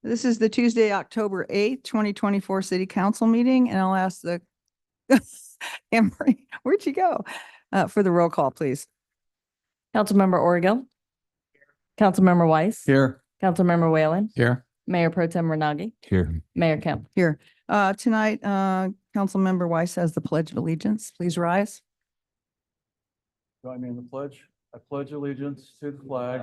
This is the Tuesday, October 8th, 2024 City Council meeting, and I'll ask the Emery, where'd you go? For the roll call, please. Councilmember Origill. Councilmember Weiss. Here. Councilmember Whalen. Here. Mayor Pro Tem Renagi. Here. Mayor Kemp. Here. Tonight, Councilmember Weiss has the Pledge of Allegiance. Please rise. Join me in the pledge. I pledge allegiance to the flag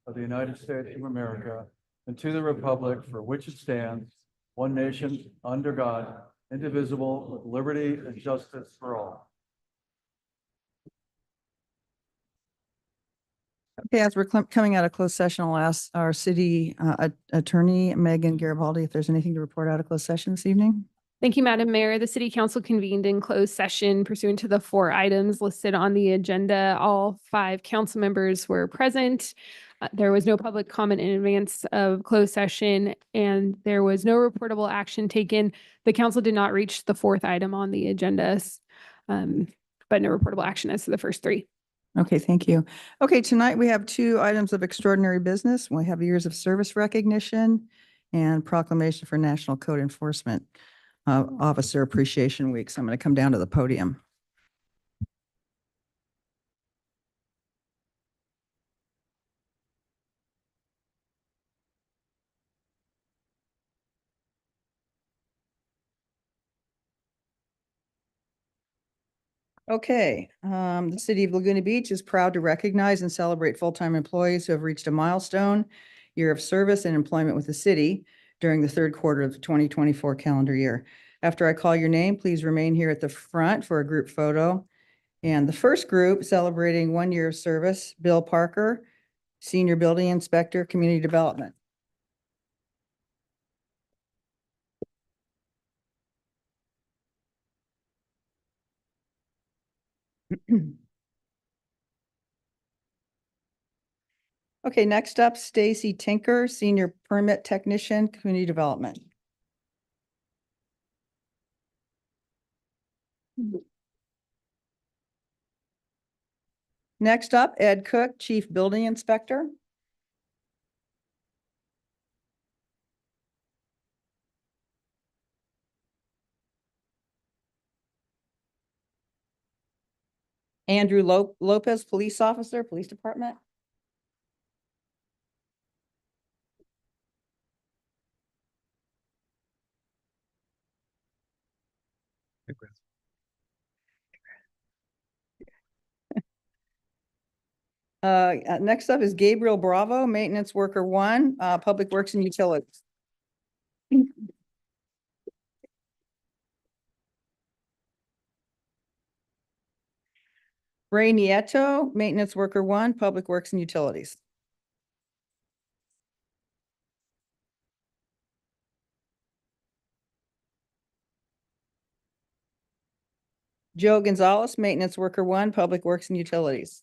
of the United States of America and to the republic for which it stands, one nation, under God, indivisible, with liberty and justice for all. Okay, as we're coming out of closed session, I'll ask our city attorney, Megan Garibaldi, if there's anything to report out of closed session this evening. Thank you, Madam Mayor. The City Council convened in closed session pursuant to the 4 items listed on the agenda. All 5 council members were present. There was no public comment in advance of closed session, and there was no reportable action taken. The council did not reach the 4th item on the agenda, but no reportable action as to the first 3. Okay, thank you. Okay, tonight we have 2 items of extraordinary business. We have years of service recognition and proclamation for National Code Enforcement Officer Appreciation Week. So I'm going to come down to the podium. Okay, the city of Laguna Beach is proud to recognize and celebrate full-time employees who have reached a milestone year of service and employment with the city during the 3rd quarter of the 2024 calendar year. After I call your name, please remain here at the front for a group photo. And the first group celebrating 1 year of service, Bill Parker, Senior Building Inspector, Community Development. Okay, next up, Stacy Tinker, Senior Permit Technician, Community Development. Next up, Ed Cook, Chief Building Inspector. Andrew Lopez, Police Officer, Police Department. Next up is Gabriel Bravo, Maintenance Worker 1, Public Works and Utilities. Ray Nieto, Maintenance Worker 1, Public Works and Utilities. Joe Gonzalez, Maintenance Worker 1, Public Works and Utilities.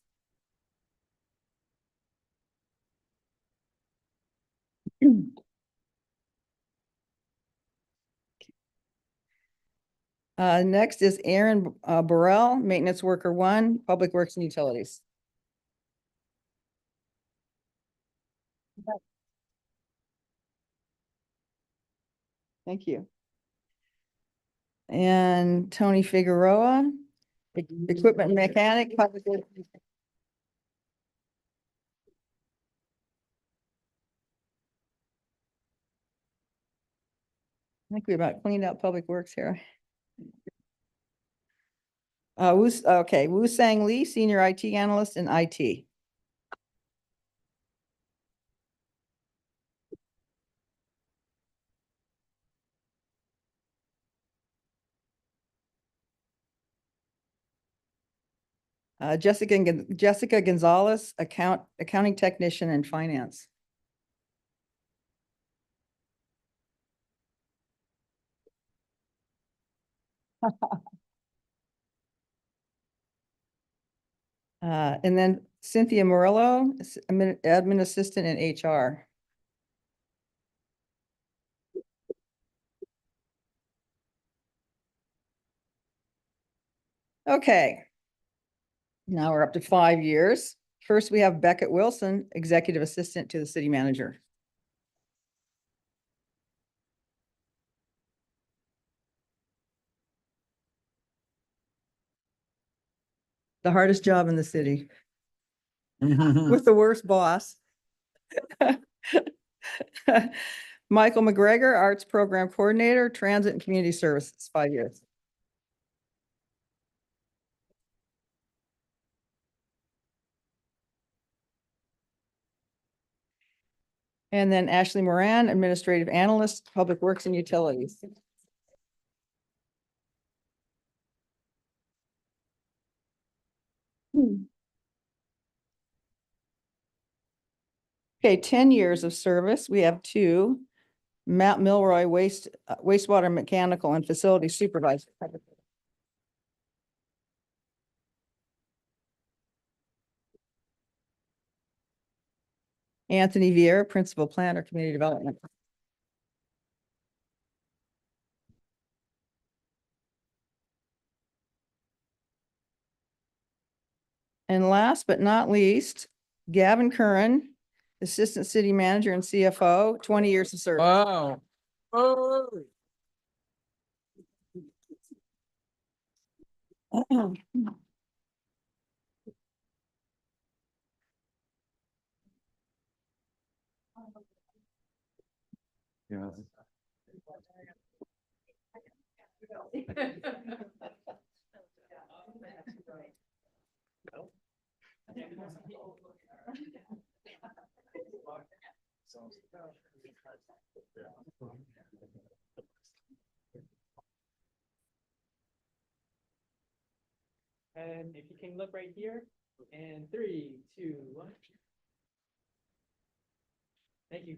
Next is Aaron Burrell, Maintenance Worker 1, Public Works and Utilities. Thank you. And Tony Figueroa, Equipment Mechanic, Public Works. I think we about cleaned out Public Works here. Wu Sang Lee, Senior IT Analyst in IT. Jessica Gonzalez, Accounting Technician in Finance. And then Cynthia Murillo, Admin Assistant in HR. Okay. Now we're up to 5 years. First, we have Beckett Wilson, Executive Assistant to the City Manager. the hardest job in the city with the worst boss. Michael McGregor, Arts Program Coordinator, Transit and Community Services, 5 years. And then Ashley Moran, Administrative Analyst, Public Works and Utilities. Okay, 10 years of service. We have two. Matt Milroy, wastewater mechanical and facility supervisor. Anthony Vieira, Principal Planner, Community Development. And last but not least, Gavin Curran, Assistant City Manager and CFO, 20 years of service. Wow. Oh. Yeah. And if you can look right here, and 3, 2, 1. Thank you.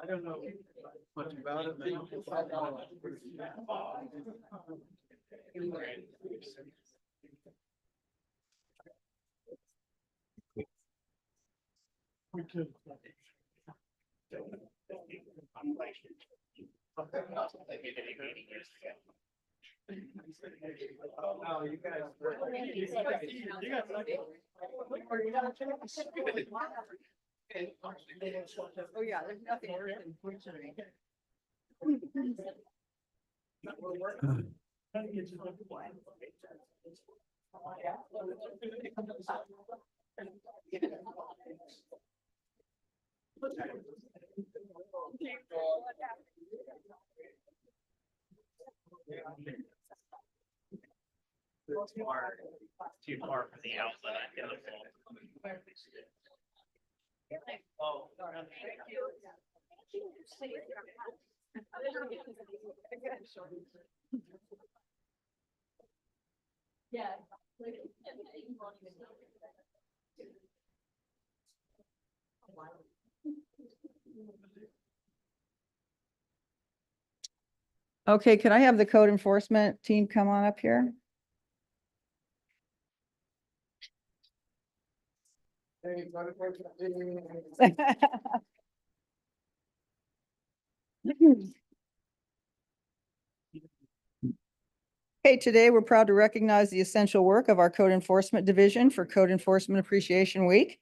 I don't know much about it. Oh, you guys. Oh, yeah, there's nothing. Too far from the outlet. Yeah. Okay, could I have the code enforcement team come on up here? Okay, today we're proud to recognize the essential work of our Code Enforcement Division for Code Enforcement Appreciation Week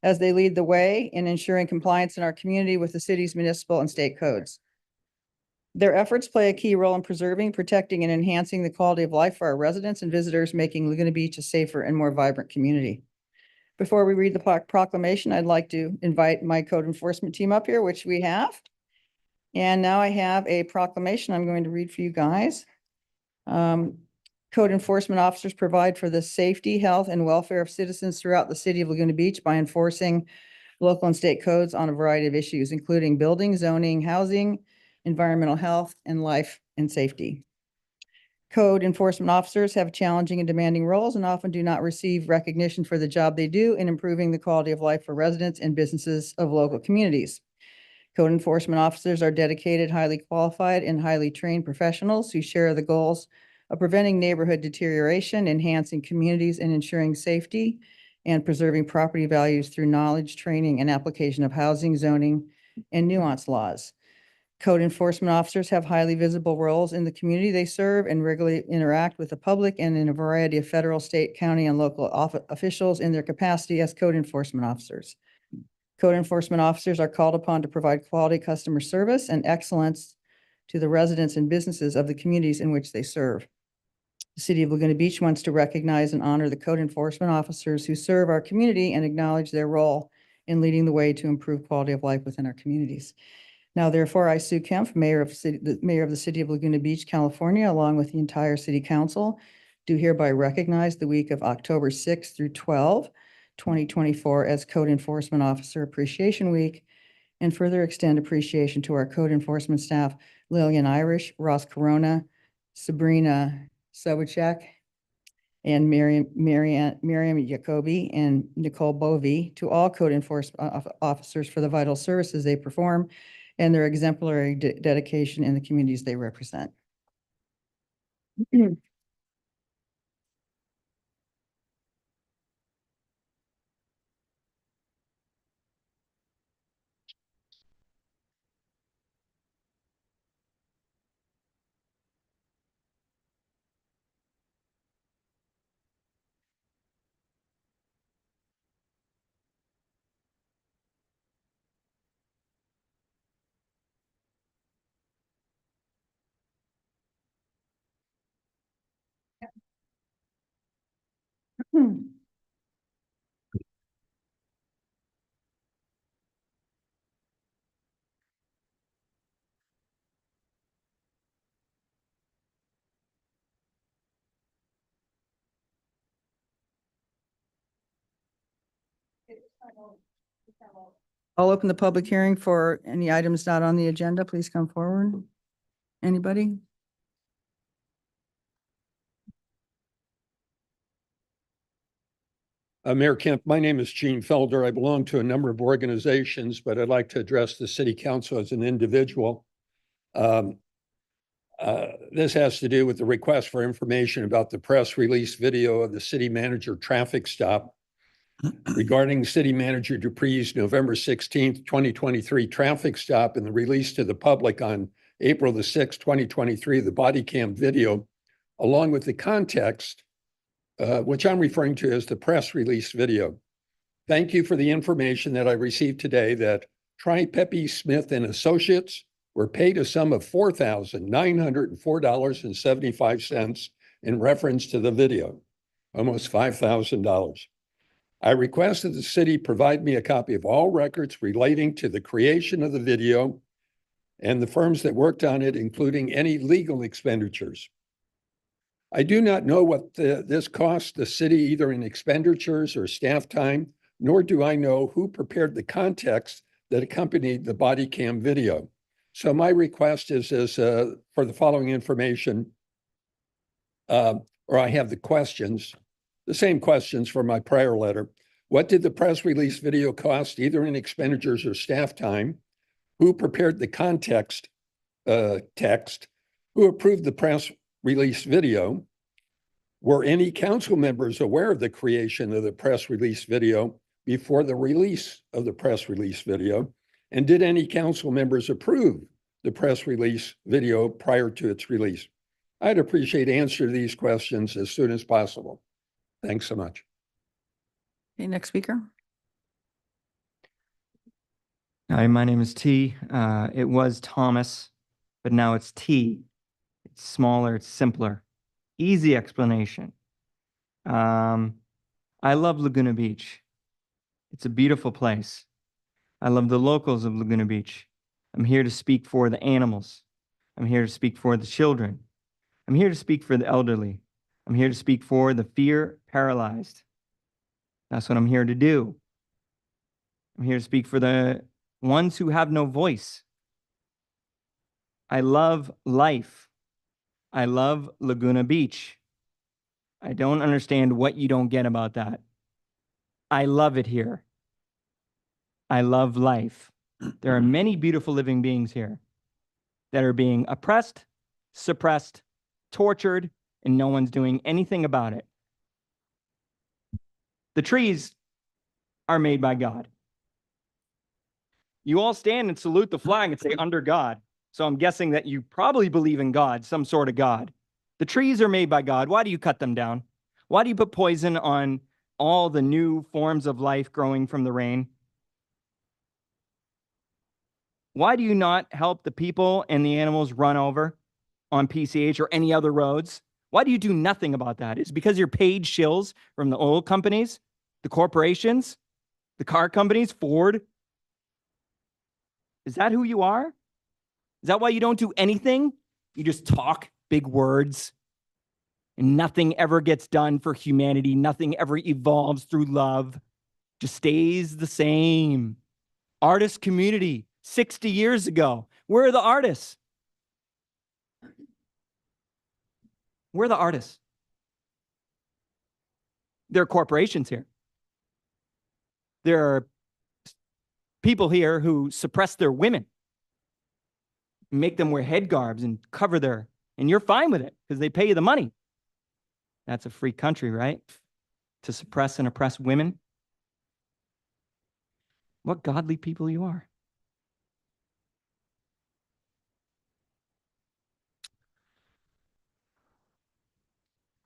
as they lead the way in ensuring compliance in our community with the city's municipal and state codes. Their efforts play a key role in preserving, protecting, and enhancing the quality of life for our residents and visitors, making Laguna Beach a safer and more vibrant community. Before we read the proclamation, I'd like to invite my code enforcement team up here, which we have. And now I have a proclamation I'm going to read for you guys. Code enforcement officers provide for the safety, health, and welfare of citizens throughout the city of Laguna Beach by enforcing local and state codes on a variety of issues, including building, zoning, housing, environmental health, and life and safety. Code enforcement officers have challenging and demanding roles and often do not receive recognition for the job they do in improving the quality of life for residents and businesses of local communities. Code enforcement officers are dedicated, highly qualified, and highly trained professionals who share the goals of preventing neighborhood deterioration, enhancing communities, and ensuring safety and preserving property values through knowledge, training, and application of housing, zoning, and nuance laws. Code enforcement officers have highly visible roles in the community they serve and regularly interact with the public and in a variety of federal, state, county, and local officials in their capacity as code enforcement officers. Code enforcement officers are called upon to provide quality customer service and excellence to the residents and businesses of the communities in which they serve. The City of Laguna Beach wants to recognize and honor the code enforcement officers who serve our community and acknowledge their role in leading the way to improve quality of life within our communities. Now therefore, I, Sue Kemp, Mayor of the City of Laguna Beach, California, along with the entire City Council, do hereby recognize the week of October 6th through 2024 as Code Enforcement Officer Appreciation Week, and further extend appreciation to our code enforcement staff, Lillian Irish, Ross Corona, Sabrina Sobachek, and Miriam Jacoby and Nicole Bovee, to all code enforcement officers for the vital services they perform and their exemplary dedication in the communities they represent. I'll open the public hearing for any items not on the agenda. Please come forward. Anybody? Mayor Kemp, my name is Gene Felder. I belong to a number of organizations, but I'd like to address the city council as an individual. This has to do with the request for information about the press release video of the city manager traffic stop regarding City Manager Dupree's November 16th, 2023 traffic stop and the release to the public on April the 6th, 2023, the body cam video, along with the context which I'm referring to as the press release video. Thank you for the information that I received today that Tri-Pepe Smith and Associates were paid a sum of $4,904.75 in reference to the video, almost $5,000. I request that the city provide me a copy of all records relating to the creation of the video and the firms that worked on it, including any legal expenditures. I do not know what this cost the city, either in expenditures or staff time, nor do I know who prepared the context that accompanied the body cam video. So my request is for the following information, or I have the questions, the same questions from my prior letter. What did the press release video cost, either in expenditures or staff time? Who prepared the context text? Who approved the press release video? Were any council members aware of the creation of the press release video before the release of the press release video? And did any council members approve the press release video prior to its release? I'd appreciate answer to these questions as soon as possible. Thanks so much. Okay, next speaker. Hi, my name is T. It was Thomas, but now it's T. It's smaller, it's simpler. Easy explanation. I love Laguna Beach. It's a beautiful place. I love the locals of Laguna Beach. I'm here to speak for the animals. I'm here to speak for the children. I'm here to speak for the elderly. I'm here to speak for the fear paralyzed. That's what I'm here to do. I'm here to speak for the ones who have no voice. I love life. I love Laguna Beach. I don't understand what you don't get about that. I love it here. I love life. There are many beautiful living beings here that are being oppressed, suppressed, tortured, and no one's doing anything about it. The trees are made by God. You all stand and salute the flag and say under God. So I'm guessing that you probably believe in God, some sort of God. The trees are made by God. Why do you cut them down? Why do you put poison on all the new forms of life growing from the rain? Why do you not help the people and the animals run over on PCH or any other roads? Why do you do nothing about that? Is it because you're paid shills from the oil companies, the corporations, the car companies, Ford? Is that who you are? Is that why you don't do anything? You just talk big words and nothing ever gets done for humanity. Nothing ever evolves through love. Just stays the same. Artist community, 60 years ago. Where are the artists? Where are the artists? There are corporations here. There are people here who suppress their women, make them wear head garbs and cover their, and you're fine with it because they pay you the money. That's a free country, right? To suppress and oppress women. What godly people you are.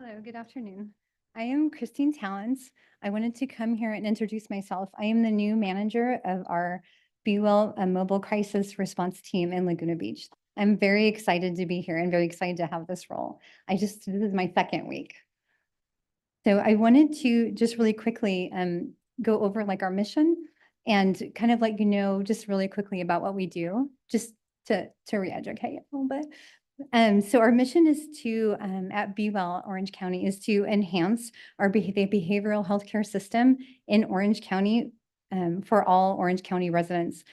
Hello, good afternoon. I am Christine Talents. I wanted to come here and introduce myself. I am the new manager of our Be Well Mobile Crisis Response Team in Laguna Beach. I'm very excited to be here and very excited to have this role. This is my second week. So I wanted to just really quickly go over like our mission and kind of let you know just really quickly about what we do, just to re-educate a little bit. So our mission is to, at Be Well Orange County, is to enhance the behavioral healthcare system in Orange County for all Orange County residents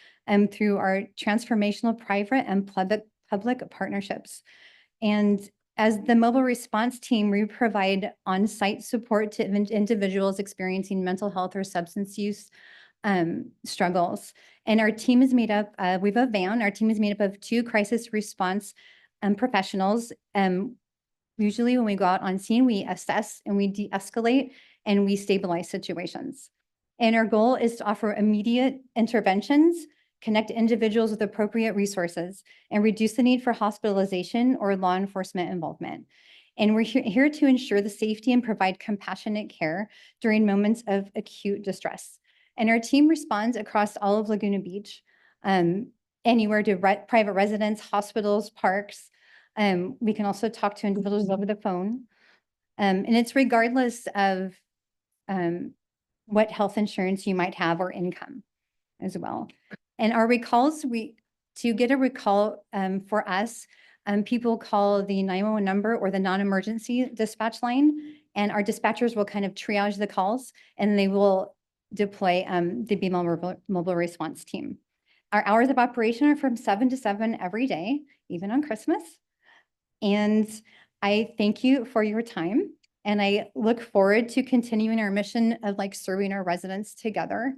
through our transformational private and public partnerships. And as the mobile response team, we provide on-site support to individuals experiencing mental health or substance use struggles. And our team is made up, we have a van, our team is made up of 2 crisis response professionals. Usually when we go out on scene, we assess and we de-escalate and we stabilize situations. And our goal is to offer immediate interventions, connect individuals with appropriate resources, and reduce the need for hospitalization or law enforcement involvement. And we're here to ensure the safety and provide compassionate care during moments of acute distress. And our team responds across all of Laguna Beach, anywhere to private residents, hospitals, parks. We can also talk to individuals over the phone. And it's regardless of what health insurance you might have or income as well. And our recalls, to get a recall for us, people call the 911 number or the non-emergency dispatch line, and our dispatchers will kind of triage the calls and they will deploy the Be Well mobile response team. Our hours of operation are from 7 to 7 every day, even on Christmas. And I thank you for your time. And I look forward to continuing our mission of like serving our residents together.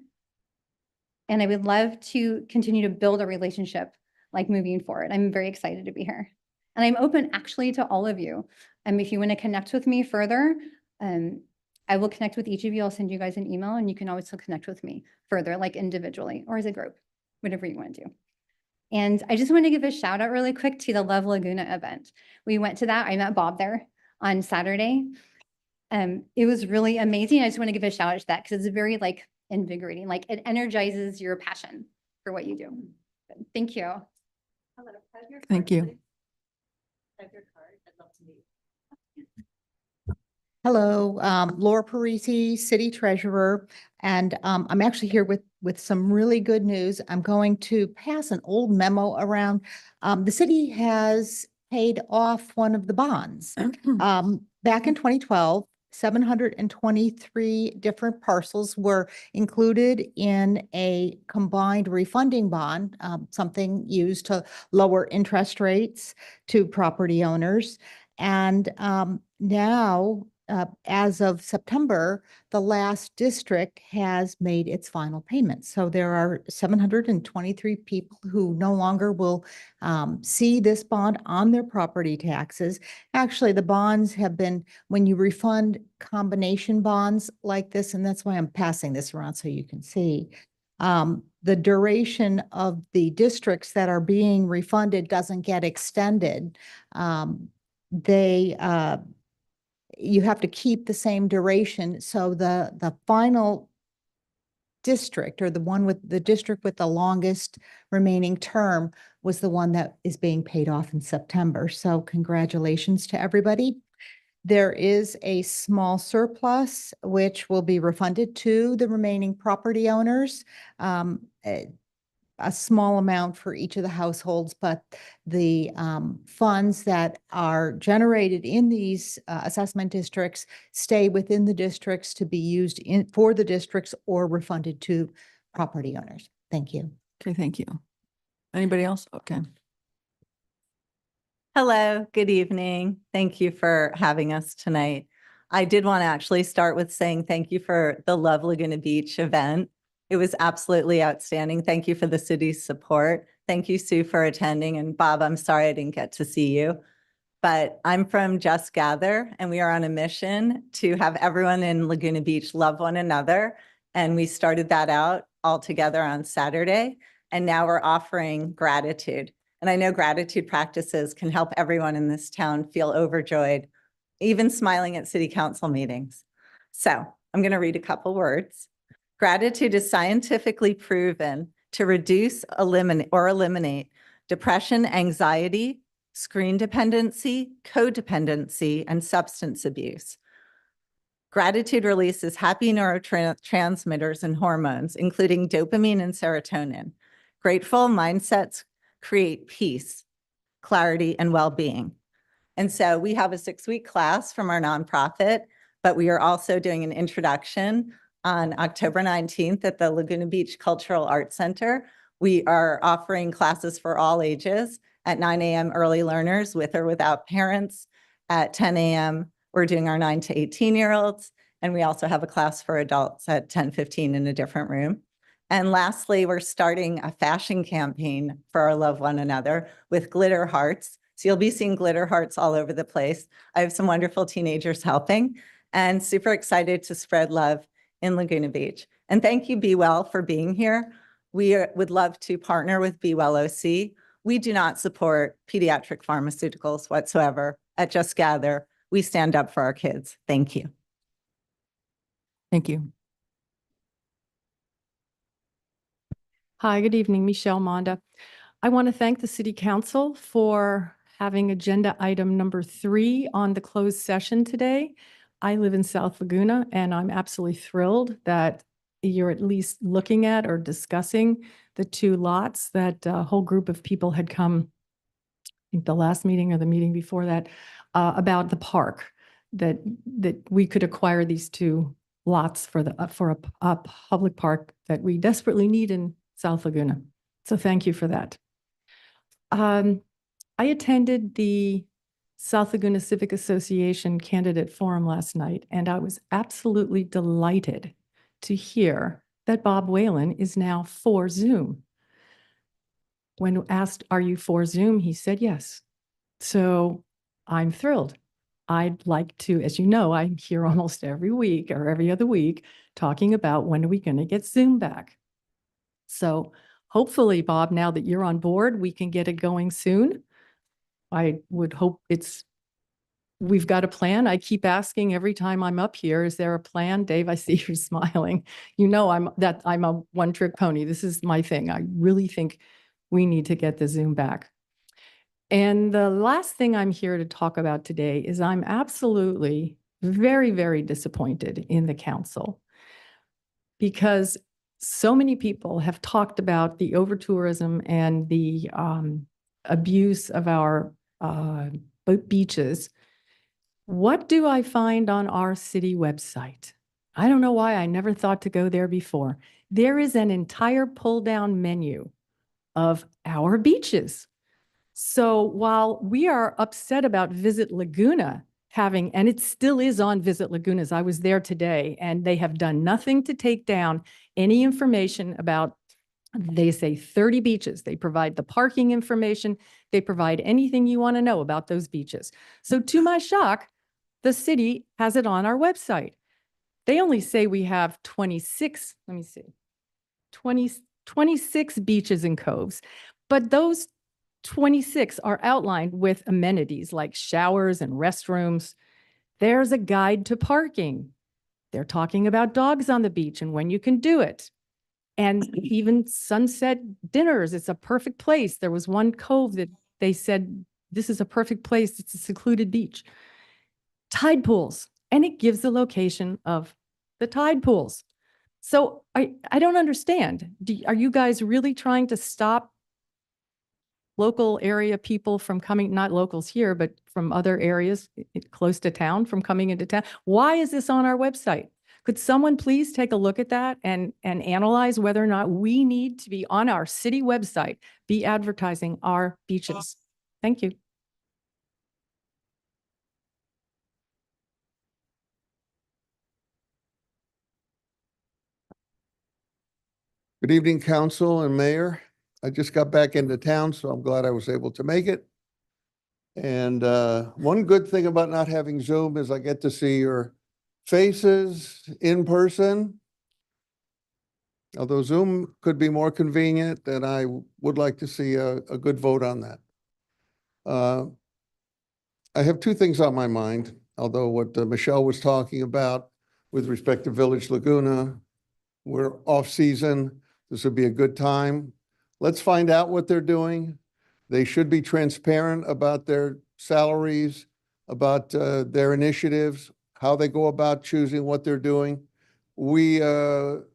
And I would love to continue to build a relationship like moving forward. I'm very excited to be here. And I'm open actually to all of you. If you want to connect with me further, I will connect with each of you. I'll send you guys an email and you can always still connect with me further, like individually or as a group, whatever you want to do. And I just want to give a shout out really quick to the Love Laguna event. We went to that. I met Bob there on Saturday. It was really amazing. I just want to give a shout out to that because it's very like invigorating, like it energizes your passion for what you do. Thank you. Thank you. Hello, Laura Parisi, City Treasurer, and I'm actually here with some really good news. I'm going to pass an old memo around. The city has paid off one of the bonds. Back in 2012, 723 different parcels were included in a combined refunding bond, something used to lower interest rates to property owners. And now as of September, the last district has made its final payment. So there are 723 people who no longer will see this bond on their property taxes. Actually, the bonds have been, when you refund combination bonds like this, and that's why I'm passing this around so you can see, the duration of the districts that are being refunded doesn't get extended. You have to keep the same duration. So the final district, or the district with the longest remaining term, was the one that is being paid off in September. So congratulations to everybody. There is a small surplus which will be refunded to the remaining property owners. A small amount for each of the households, but the funds that are generated in these assessment districts stay within the districts to be used for the districts or refunded to property owners. Thank you. Okay, thank you. Anybody else? Okay. Hello, good evening. Thank you for having us tonight. I did want to actually start with saying thank you for the Love Laguna Beach event. It was absolutely outstanding. Thank you for the city's support. Thank you, Sue, for attending. And Bob, I'm sorry I didn't get to see you. But I'm from Just Gather, and we are on a mission to have everyone in Laguna Beach love one another. And we started that out all together on Saturday. And now we're offering gratitude. And I know gratitude practices can help everyone in this town feel overjoyed, even smiling at city council meetings. So I'm going to read a couple words. Gratitude is scientifically proven to reduce, eliminate depression, anxiety, screen dependency, codependency, and substance abuse. Gratitude releases happy neurotransmitters and hormones, including dopamine and serotonin. Grateful mindsets create peace, clarity, and well-being. And so we have a 6-week class from our nonprofit, but we are also doing an introduction on October 19th at the Laguna Beach Cultural Arts Center. We are offering classes for all ages at 9 a.m. early learners with or without parents. At 10 a.m. we're doing our 9 to 18-year-olds. And we also have a class for adults at 10:15 in a different room. And lastly, we're starting a fashion campaign for our Love One Another with glitter hearts. So you'll be seeing glitter hearts all over the place. I have some wonderful teenagers helping and super excited to spread love in Laguna Beach. And thank you, Be Well, for being here. We would love to partner with Be Well OC. We do not support pediatric pharmaceuticals whatsoever. At Just Gather, we stand up for our kids. Thank you. Thank you. Hi, good evening, Michelle Monda. I want to thank the City Council for having agenda item number 3 on the closed session today. I live in South Laguna, and I'm absolutely thrilled that you're at least looking at or discussing the 2 lots that a whole group of people had come, I think the last meeting or the meeting before that, about the park, that we could acquire these 2 lots for a public park that we desperately need in South Laguna. So thank you for that. I attended the South Laguna Civic Association candidate forum last night, and I was absolutely delighted to hear that Bob Whalen is now for Zoom. When asked, are you for Zoom? He said yes. So I'm thrilled. I'd like to, as you know, I'm here almost every week or every other week talking about when are we going to get Zoom back. So hopefully, Bob, now that you're on board, we can get it going soon. I would hope we've got a plan. I keep asking every time I'm up here, is there a plan? Dave, I see you're smiling. You know, I'm a one-trick pony. This is my thing. I really think we need to get the Zoom back. And the last thing I'm here to talk about today is I'm absolutely very, very disappointed in the council because so many people have talked about the over-tourism and the abuse of our beaches. What do I find on our city website? I don't know why I never thought to go there before. There is an entire pull-down menu of our beaches. So while we are upset about Visit Laguna having, and it still is on Visit Lagunas. I was there today, and they have done nothing to take down any information about, they say 30 beaches. They provide the parking information. They provide anything you want to know about those beaches. So to my shock, the city has it on our website. They only say we have 26, let me see, 26 beaches and coves, but those 26 are outlined with amenities like showers and restrooms. There's a guide to parking. They're talking about dogs on the beach and when you can do it. And even sunset dinners, it's a perfect place. There was one cove that they said, this is a perfect place. It's a secluded beach. Tide pools, and it gives the location of the tide pools. So I don't understand. Are you guys really trying to stop local area people from coming, not locals here, but from other areas close to town from coming into town? Why is this on our website? Could someone please take a look at that and analyze whether or not we need to be on our city website, be advertising our beaches? Thank you. Good evening, council and mayor. I just got back into town, so I'm glad I was able to make it. And one good thing about not having Zoom is I get to see your faces in person. Although Zoom could be more convenient, and I would like to see a good vote on that. I have two things on my mind, although what Michelle was talking about with respect to Village Laguna, we're off season. This would be a good time. Let's find out what they're doing. They should be transparent about their salaries, about their initiatives, how they go about choosing what they're doing. It's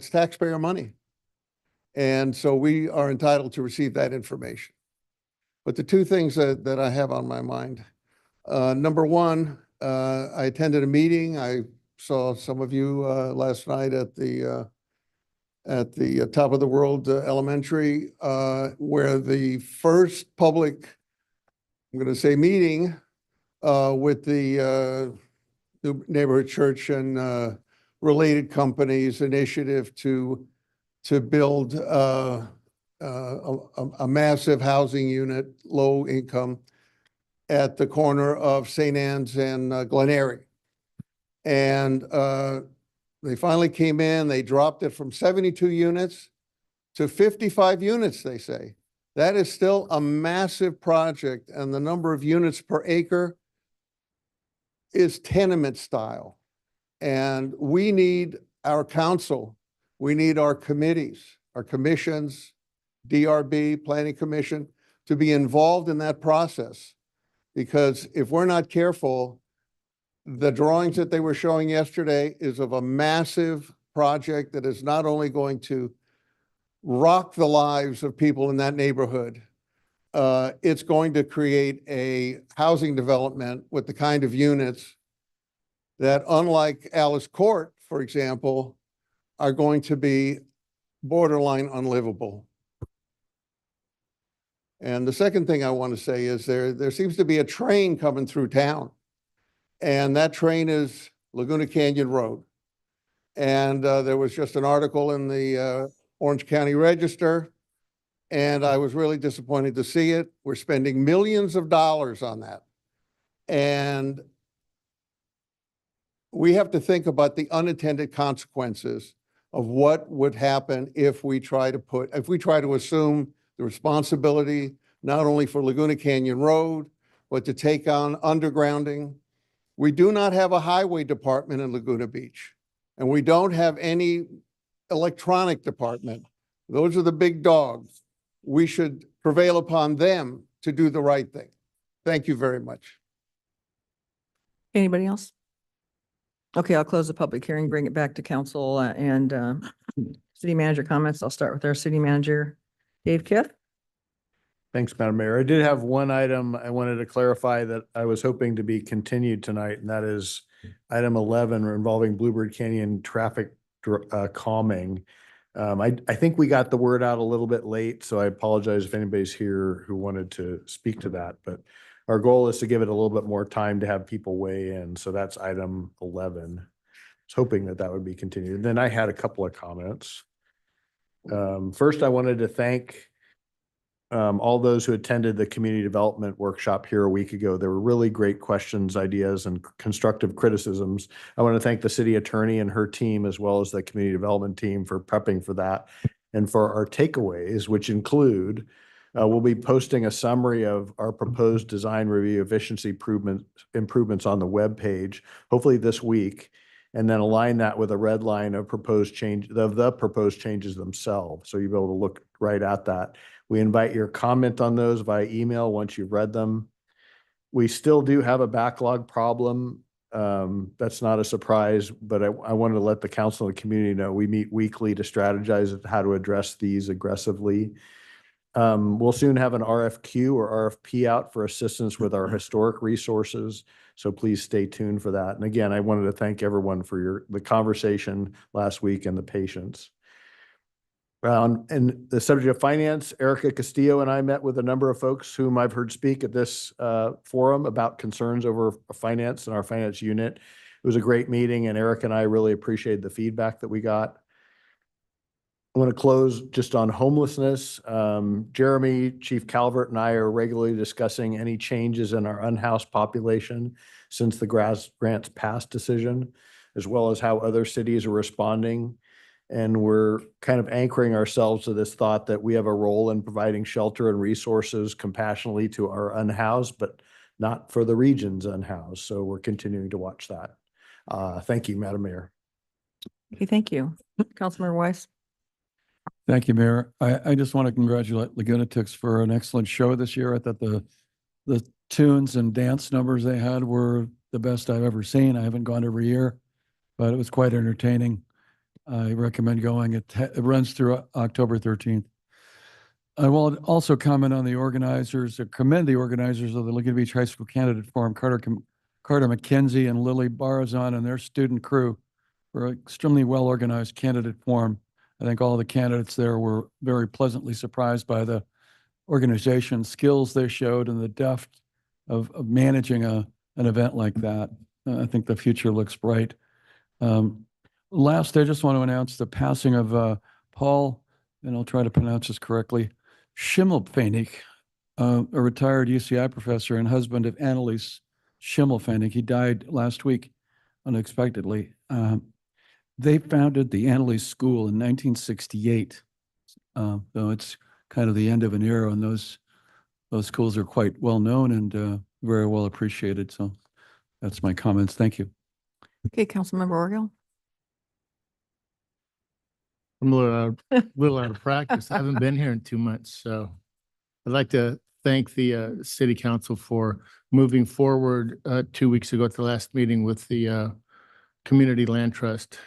taxpayer money. And so we are entitled to receive that information. But the two things that I have on my mind, number one, I attended a meeting. I saw some of you last night at the Top of the World Elementary, where the first public, I'm going to say meeting with the neighborhood church and related companies initiative to build a massive housing unit, low income, at the corner of St. Anne's and Glen Eyrie. And they finally came in, they dropped it from 72 units to 55 units, they say. That is still a massive project, and the number of units per acre is tenement style. And we need our council, we need our committees, our commissions, DRB, Planning Commission, to be involved in that process. Because if we're not careful, the drawings that they were showing yesterday is of a massive project that is not only going to rock the lives of people in that neighborhood, it's going to create a housing development with the kind of units that, unlike Alice Court, for example, are going to be borderline unlivable. And the second thing I want to say is there seems to be a train coming through town. And that train is Laguna Canyon Road. And there was just an article in the Orange County Register, and I was really disappointed to see it. We're spending millions of dollars on that. And we have to think about the unintended consequences of what would happen if we try to assume the responsibility not only for Laguna Canyon Road, but to take on undergrounding. We do not have a highway department in Laguna Beach, and we don't have any electronic department. Those are the big dogs. We should prevail upon them to do the right thing. Thank you very much. Anybody else? Okay, I'll close the public hearing, bring it back to council and city manager comments. I'll start with our city manager, Dave Kiff. Thanks, Madam Mayor. I did have one item I wanted to clarify that I was hoping to be continued tonight, and that is item 11 involving Bluebird Canyon traffic calming. I think we got the word out a little bit late, so I apologize if anybody's here who wanted to speak to that. But our goal is to give it a little bit more time to have people weigh in. So that's item 11. I was hoping that that would be continued. Then I had a couple of comments. First, I wanted to thank all those who attended the community development workshop here a week ago. There were really great questions, ideas, and constructive criticisms. I want to thank the city attorney and her team, as well as the community development team, for prepping for that. And for our takeaways, which include, we'll be posting a summary of our proposed design review efficiency improvements on the webpage, hopefully this week, and then align that with a red line of proposed change, of the proposed changes themselves. So you'll be able to look right at that. We invite your comment on those via email once you've read them. We still do have a backlog problem. That's not a surprise, but I wanted to let the council and the community know we meet weekly to strategize how to address these aggressively. We'll soon have an RFQ or RFP out for assistance with our historic resources. So please stay tuned for that. And again, I wanted to thank everyone for the conversation last week and the patience. And the subject of finance, Erica Castillo and I met with a number of folks whom I've heard speak at this forum about concerns over finance and our finance unit. It was a great meeting, and Eric and I really appreciated the feedback that we got. I want to close just on homelessness. Jeremy, Chief Calvert, and I are regularly discussing any changes in our unhoused population since the grants passed decision, as well as how other cities are responding. And we're kind of anchoring ourselves to this thought that we have a role in providing shelter and resources compassionately to our unhoused, but not for the region's unhoused. So we're continuing to watch that. Thank you, Madam Mayor. Okay, thank you. Councilmember Weiss. Thank you, Mayor. I just want to congratulate Lagunatics for an excellent show this year. I thought the tunes and dance numbers they had were the best I've ever seen. I haven't gone every year, but it was quite entertaining. I recommend going. It runs through October 13th. I will also comment on the organizers, commend the organizers of the Laguna Beach High School Candidate Forum, Carter McKenzie and Lily Barazon and their student crew for an extremely well-organized candidate forum. I think all the candidates there were very pleasantly surprised by the organization skills they showed and the depth of managing an event like that. I think the future looks bright. Last, I just want to announce the passing of Paul, and I'll try to pronounce this correctly, Schimmelpfennig, a retired UCI professor and husband of Annalise Schimmelpfennig. He died last week unexpectedly. They founded the Annalise School in 1968. So it's kind of the end of an era, and those schools are quite well known and very well appreciated. So that's my comments. Thank you. Okay, Councilmember Orgill. I'm a little out of practice. I haven't been here in 2 months, so I'd like to thank the city council for moving forward 2 weeks ago at the last meeting with the community land trust.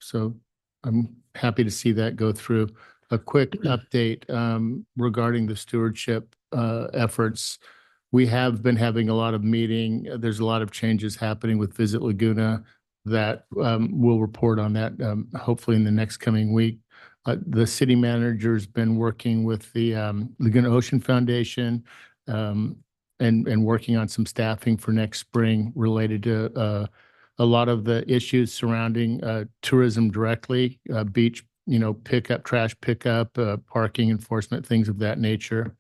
So I'm happy to see that go through. A quick update regarding the stewardship efforts. We have been having a lot of meeting. There's a lot of changes happening with Visit Laguna that we'll report on that hopefully in the next coming week. The city manager's been working with the Laguna Ocean Foundation and working on some staffing for next spring related to a lot of the issues surrounding tourism directly, beach, pickup, trash pickup, parking enforcement, things of that nature.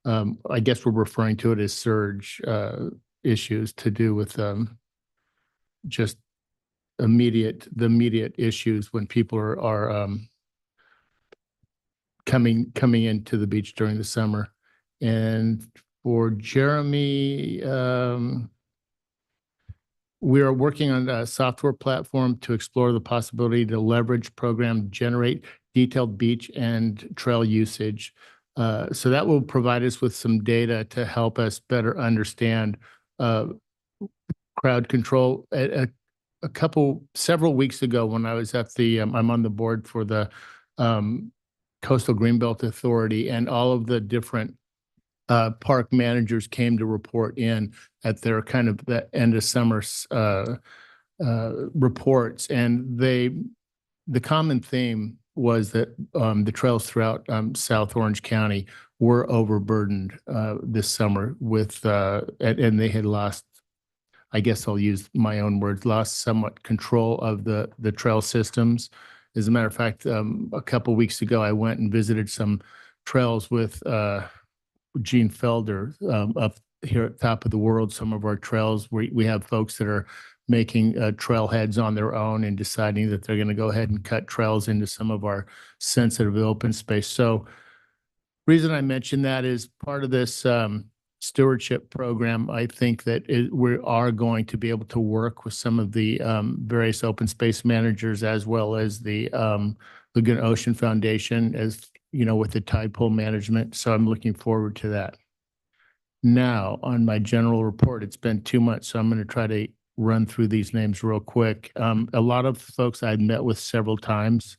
I guess we're referring to it as surge issues to do with just the immediate issues when people are coming into the beach during the summer. And for Jeremy, we are working on a software platform to explore the possibility to leverage program, generate detailed beach and trail usage. So that will provide us with some data to help us better understand crowd control. Several weeks ago when I was at I'm on the board for the Coastal Greenbelt Authority, and all of the different park managers came to report in at their kind of the end of summer reports. And the common theme was that the trails throughout South Orange County were overburdened this summer with, and they had lost, I guess I'll use my own words, lost somewhat control of the trail systems. As a matter of fact, a couple weeks ago, I went and visited some trails with Gene Felder up here at Top of the World. Some of our trails, we have folks that are making trailheads on their own and deciding that they're going to go ahead and cut trails into some of our sensitive open space. So reason I mention that is part of this stewardship program. I think that we are going to be able to work with some of the various open space managers as well as the Laguna Ocean Foundation, as you know, with the tide pool management. So I'm looking forward to that. Now, on my general report, it's been 2 months, so I'm going to try to run through these names real quick. A lot of folks I've met with several times.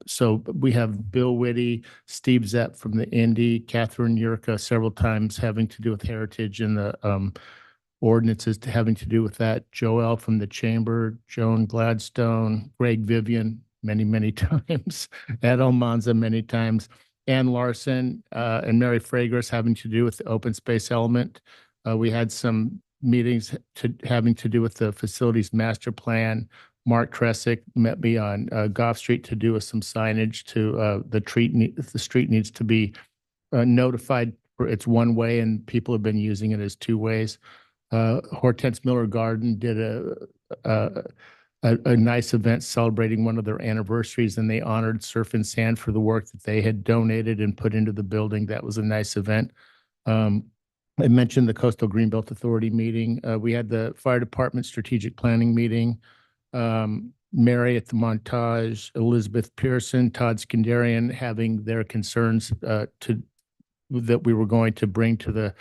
So we have Bill Whitty, Steve Zepp from the Indy, Catherine Yurka several times having to do with heritage and the ordinances having to do with that. Joel from the Chamber, Joan Gladstone, Greg Vivian, many, many times, Ed Almanza many times, Ann Larson and Mary Fragras having to do with the open space element. We had some meetings having to do with the facilities master plan. Mark Tresick met me on Goff Street to do with some signage to the street needs to be notified for it's one way and people have been using it as two ways. Hortense Miller Garden did a nice event celebrating one of their anniversaries, and they honored Surf and Sand for the work that they had donated and put into the building. That was a nice event. I mentioned the Coastal Greenbelt Authority meeting. We had the fire department strategic planning meeting. Mary at the Montage, Elizabeth Pearson, Todd Skandarian having their concerns that we were going to bring to the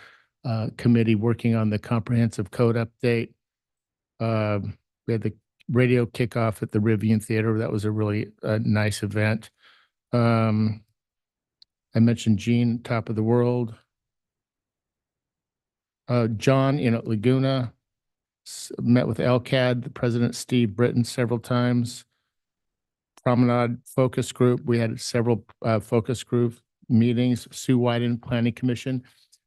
committee working on the comprehensive code update. We had the radio kickoff at the Rivian Theater. That was a really nice event. I mentioned Gene, Top of the World. John in Laguna, met with LCAD, the President Steve Britton several times. Promenade Focus Group, we had several focus group meetings. Sue Wyden, Planning Commission.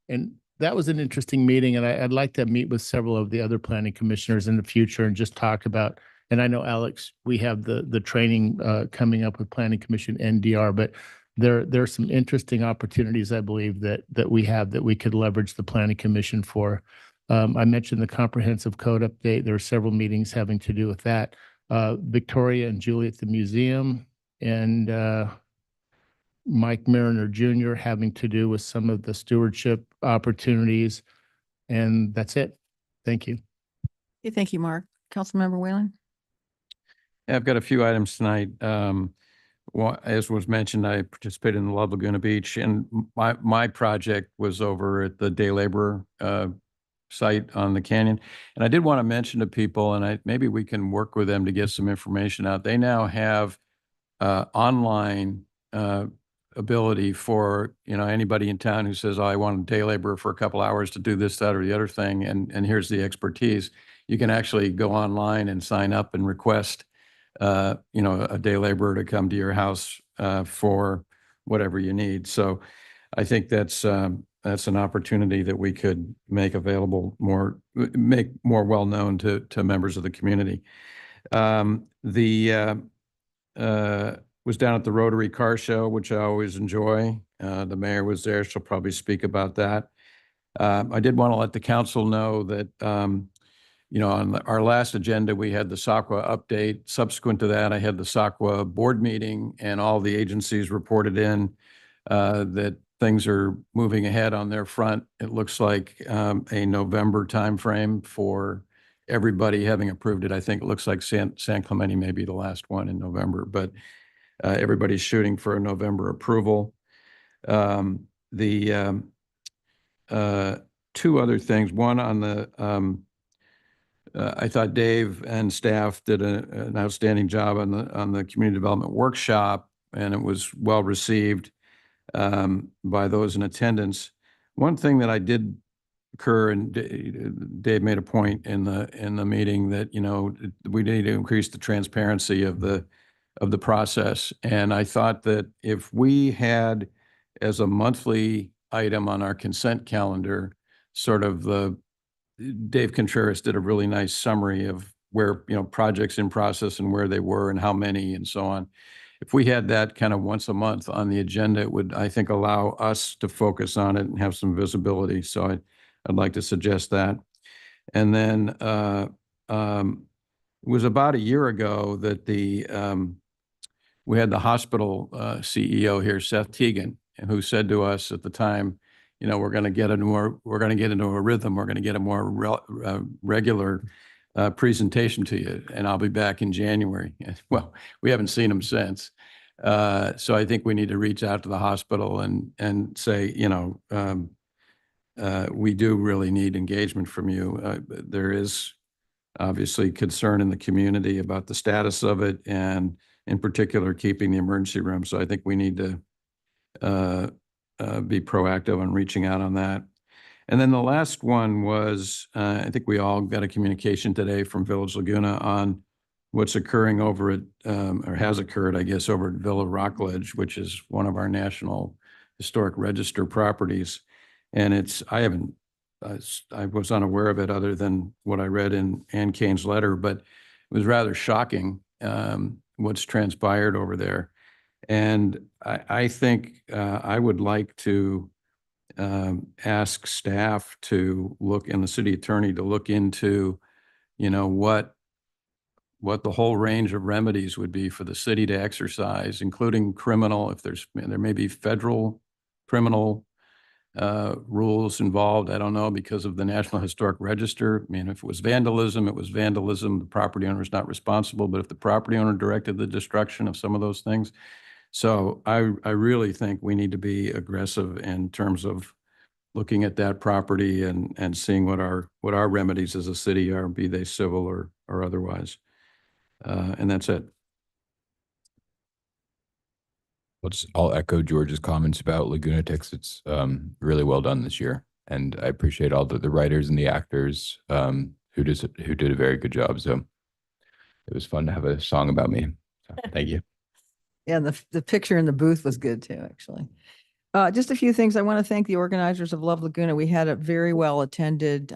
And that was an interesting meeting, and I'd like to meet with several of the other planning commissioners in the future and just talk about, and I know, Alex, we have the training coming up with Planning Commission NDR, but there are some interesting opportunities, I believe, that we have that we could leverage the Planning Commission for. I mentioned the comprehensive code update. There are several meetings having to do with that. Victoria and Julie at the museum, and Mike Mariner Jr. having to do with some of the stewardship opportunities. And that's it. Thank you. Okay, thank you, Mark. Councilmember Whalen? Yeah, I've got a few items tonight. As was mentioned, I participated in the Love Laguna Beach, and my project was over at the day laborer site on the canyon. And I did want to mention to people, and maybe we can work with them to get some information out. They now have online ability for anybody in town who says, "Oh, I want a day laborer for a couple hours to do this, that, or the other thing," and here's the expertise. You can actually go online and sign up and request a day laborer to come to your house for whatever you need. So I think that's an opportunity that we could make available make more well known to members of the community. Was down at the Rotary Car Show, which I always enjoy. The mayor was there. She'll probably speak about that. I did want to let the council know that on our last agenda, we had the SACWA update. Subsequent to that, I had the SACWA board meeting, and all the agencies reported in that things are moving ahead on their front. It looks like a November timeframe for everybody having approved it. I think it looks like San Clemente may be the last one in November, but everybody's shooting for a November approval. The two other things, one on the I thought Dave and staff did an outstanding job on the community development workshop, and it was well received by those in attendance. One thing that I did occur, and Dave made a point in the meeting, that we need to increase the transparency of the process. And I thought that if we had as a monthly item on our consent calendar, sort of Dave Contreras did a really nice summary of where, projects in process and where they were and how many and so on. If we had that kind of once a month on the agenda, it would, I think, allow us to focus on it and have some visibility. So I'd like to suggest that. And then it was about a year ago that we had the hospital CEO here, Seth Teagan, who said to us at the time, we're going to get into a rhythm. We're going to get a more regular presentation to you, and I'll be back in January. Well, we haven't seen him since. So I think we need to reach out to the hospital and say, we do really need engagement from you. There is obviously concern in the community about the status of it, and in particular, keeping the emergency room. So I think we need to be proactive on reaching out on that. And then the last one was, I think we all got a communication today from Village Laguna on what's occurring over at, or has occurred, I guess, over at Villa Rockledge, which is one of our National Historic Register properties. And I was unaware of it other than what I read in Ann Kane's letter, but it was rather shocking what's transpired over there. And I think I would like to ask staff to look, and the city attorney to look into, what the whole range of remedies would be for the city to exercise, including criminal, if there may be federal criminal rules involved. I don't know, because of the National Historic Register. I mean, if it was vandalism, it was vandalism. The property owner is not responsible, but if the property owner directed the destruction of some of those things. So I really think we need to be aggressive in terms of looking at that property and seeing what our remedies as a city are, be they civil or otherwise. And that's it. I'll echo George's comments about Lagunatics. It's really well done this year, and I appreciate all the writers and the actors who did a very good job. So it was fun to have a song about me. So, thank you. Yeah, the picture in the booth was good too, actually. Just a few things. I want to thank the organizers of Love Laguna. We had a very well attended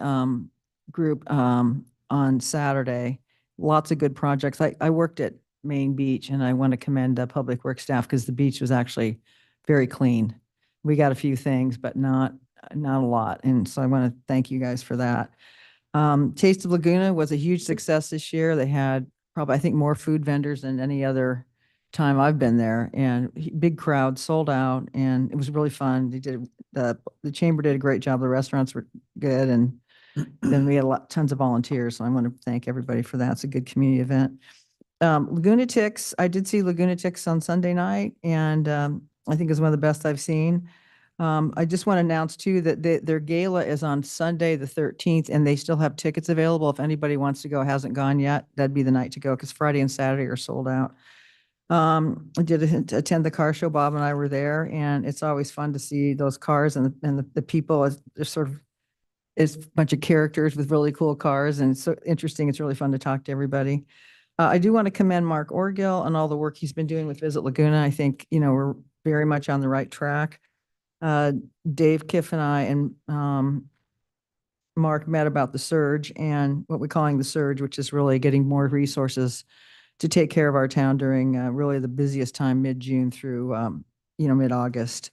group on Saturday. Lots of good projects. I worked at Main Beach, and I want to commend the public works staff because the beach was actually very clean. We got a few things, but not a lot. And so I want to thank you guys for that. Taste of Laguna was a huge success this year. They had probably, I think, more food vendors than any other time I've been there, and big crowd, sold out, and it was really fun. The chamber did a great job. The restaurants were good, and then we had tons of volunteers. So I want to thank everybody for that. It's a good community event. Lagunatics, I did see Lagunatics on Sunday night, and I think it's one of the best I've seen. I just want to announce too that their gala is on Sunday, the 13th, and they still have tickets available. If anybody wants to go, hasn't gone yet, that'd be the night to go, because Friday and Saturday are sold out. I did attend the car show. Bob and I were there, and it's always fun to see those cars and the people. It's sort of, it's a bunch of characters with really cool cars, and it's so interesting. It's really fun to talk to everybody. I do want to commend Mark Orgill and all the work he's been doing with Visit Laguna. I think, we're very much on the right track. Dave Kiff and I and Mark met about the surge and what we're calling the surge, which is really getting more resources to take care of our town during really the busiest time, mid-June through, mid-August.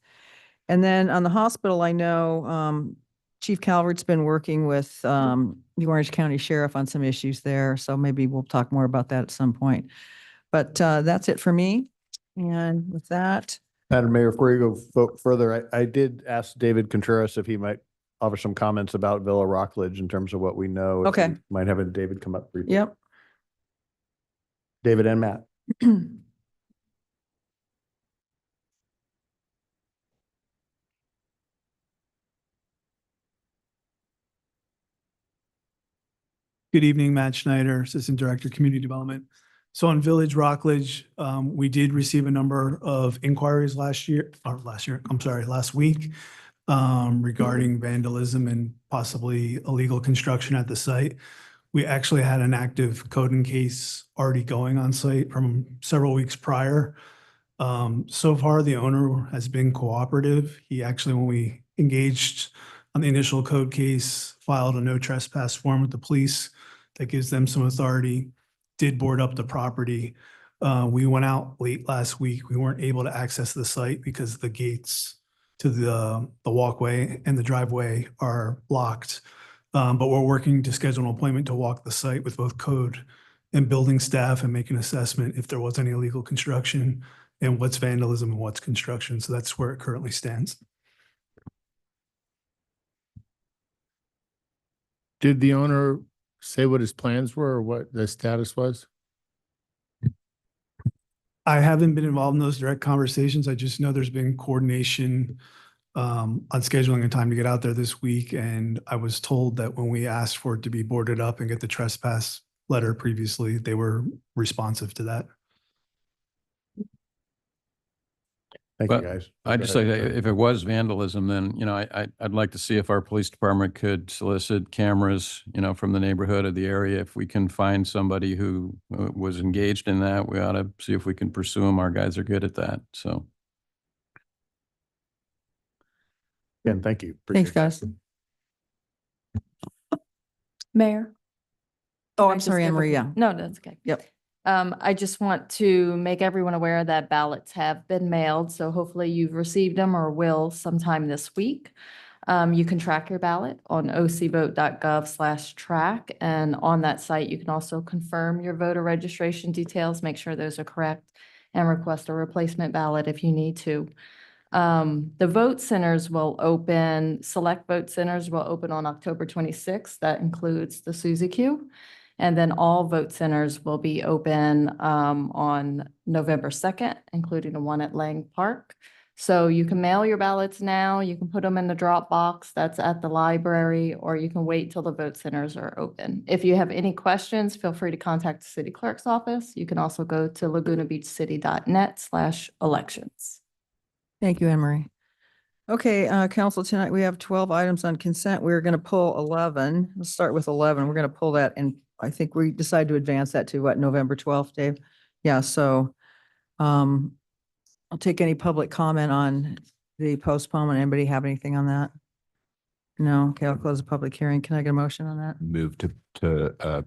And then on the hospital, I know Chief Calvert's been working with the Orange County Sheriff on some issues there. So maybe we'll talk more about that at some point. But that's it for me. And with that. Madam Mayor, before you go further, I did ask David Contreras if he might offer some comments about Villa Rockledge in terms of what we know. If Okay. we might have David come up briefly. Yep. David and Matt. Good evening, Matt Schneider, Assistant Director, Community Development. So on Village Rockledge, we did receive a number of inquiries last week regarding vandalism and possibly illegal construction at the site. We actually had an active coding case already going on site from several weeks prior. So far, the owner has been cooperative. He actually, when we engaged on the initial code case, filed a no trespass form with the police that gives them some authority, did board up the property. We went out late last week. We weren't able to access the site because the gates to the walkway and the driveway are locked. But we're working to schedule an appointment to walk the site with both code and building staff and make an assessment if there was any illegal construction and what's vandalism and what's construction. So that's where it currently stands. Did the owner say what his plans were or what the status was? I haven't been involved in those direct conversations. I just know there's been coordination on scheduling a time to get out there this week. And I was told that when we asked for it to be boarded up and get the trespass letter previously, they were responsive to that. Thank you, But guys. I'd just say that if it was vandalism, then, I'd like to see if our police department could solicit cameras, from the neighborhood of the area. If we can find somebody who was engaged in that, we ought to see if we can pursue them. Our guys are good at that, so. Again, thank you. Thanks, Appreciate it. guys. Mayor? Oh, Can I I'm just sorry, give Anne a- Marie. Yeah. No, that's okay. Yep. I just want to make everyone aware that ballots have been mailed, so hopefully you've received them or will sometime this week. You can track your ballot on ocvote.gov/track, and on that site, you can also confirm your voter registration details, make sure those are correct, and request a replacement ballot if you need to. The vote centers will open, select vote centers will open on October 26th. That includes the Suzy Q. And then all vote centers will be open on November 2nd, including the one at Lang Park. So you can mail your ballots now, you can put them in the drop box that's at the library, or you can wait till the vote centers are open. If you have any questions, feel free to contact the city clerk's office. You can also go to lagunabeachcity.net/elections. Thank you, Anne Marie. Okay, council, tonight we have 12 items on consent. We're going to pull 11. Let's start with 11. We're going to pull that, and I think we decide to advance that to what, November 12th, Dave? Yeah, so I'll take any public comment on the postponement. Anybody have anything on that? No? Okay, I'll close the public hearing. Can I get a motion on that? Move to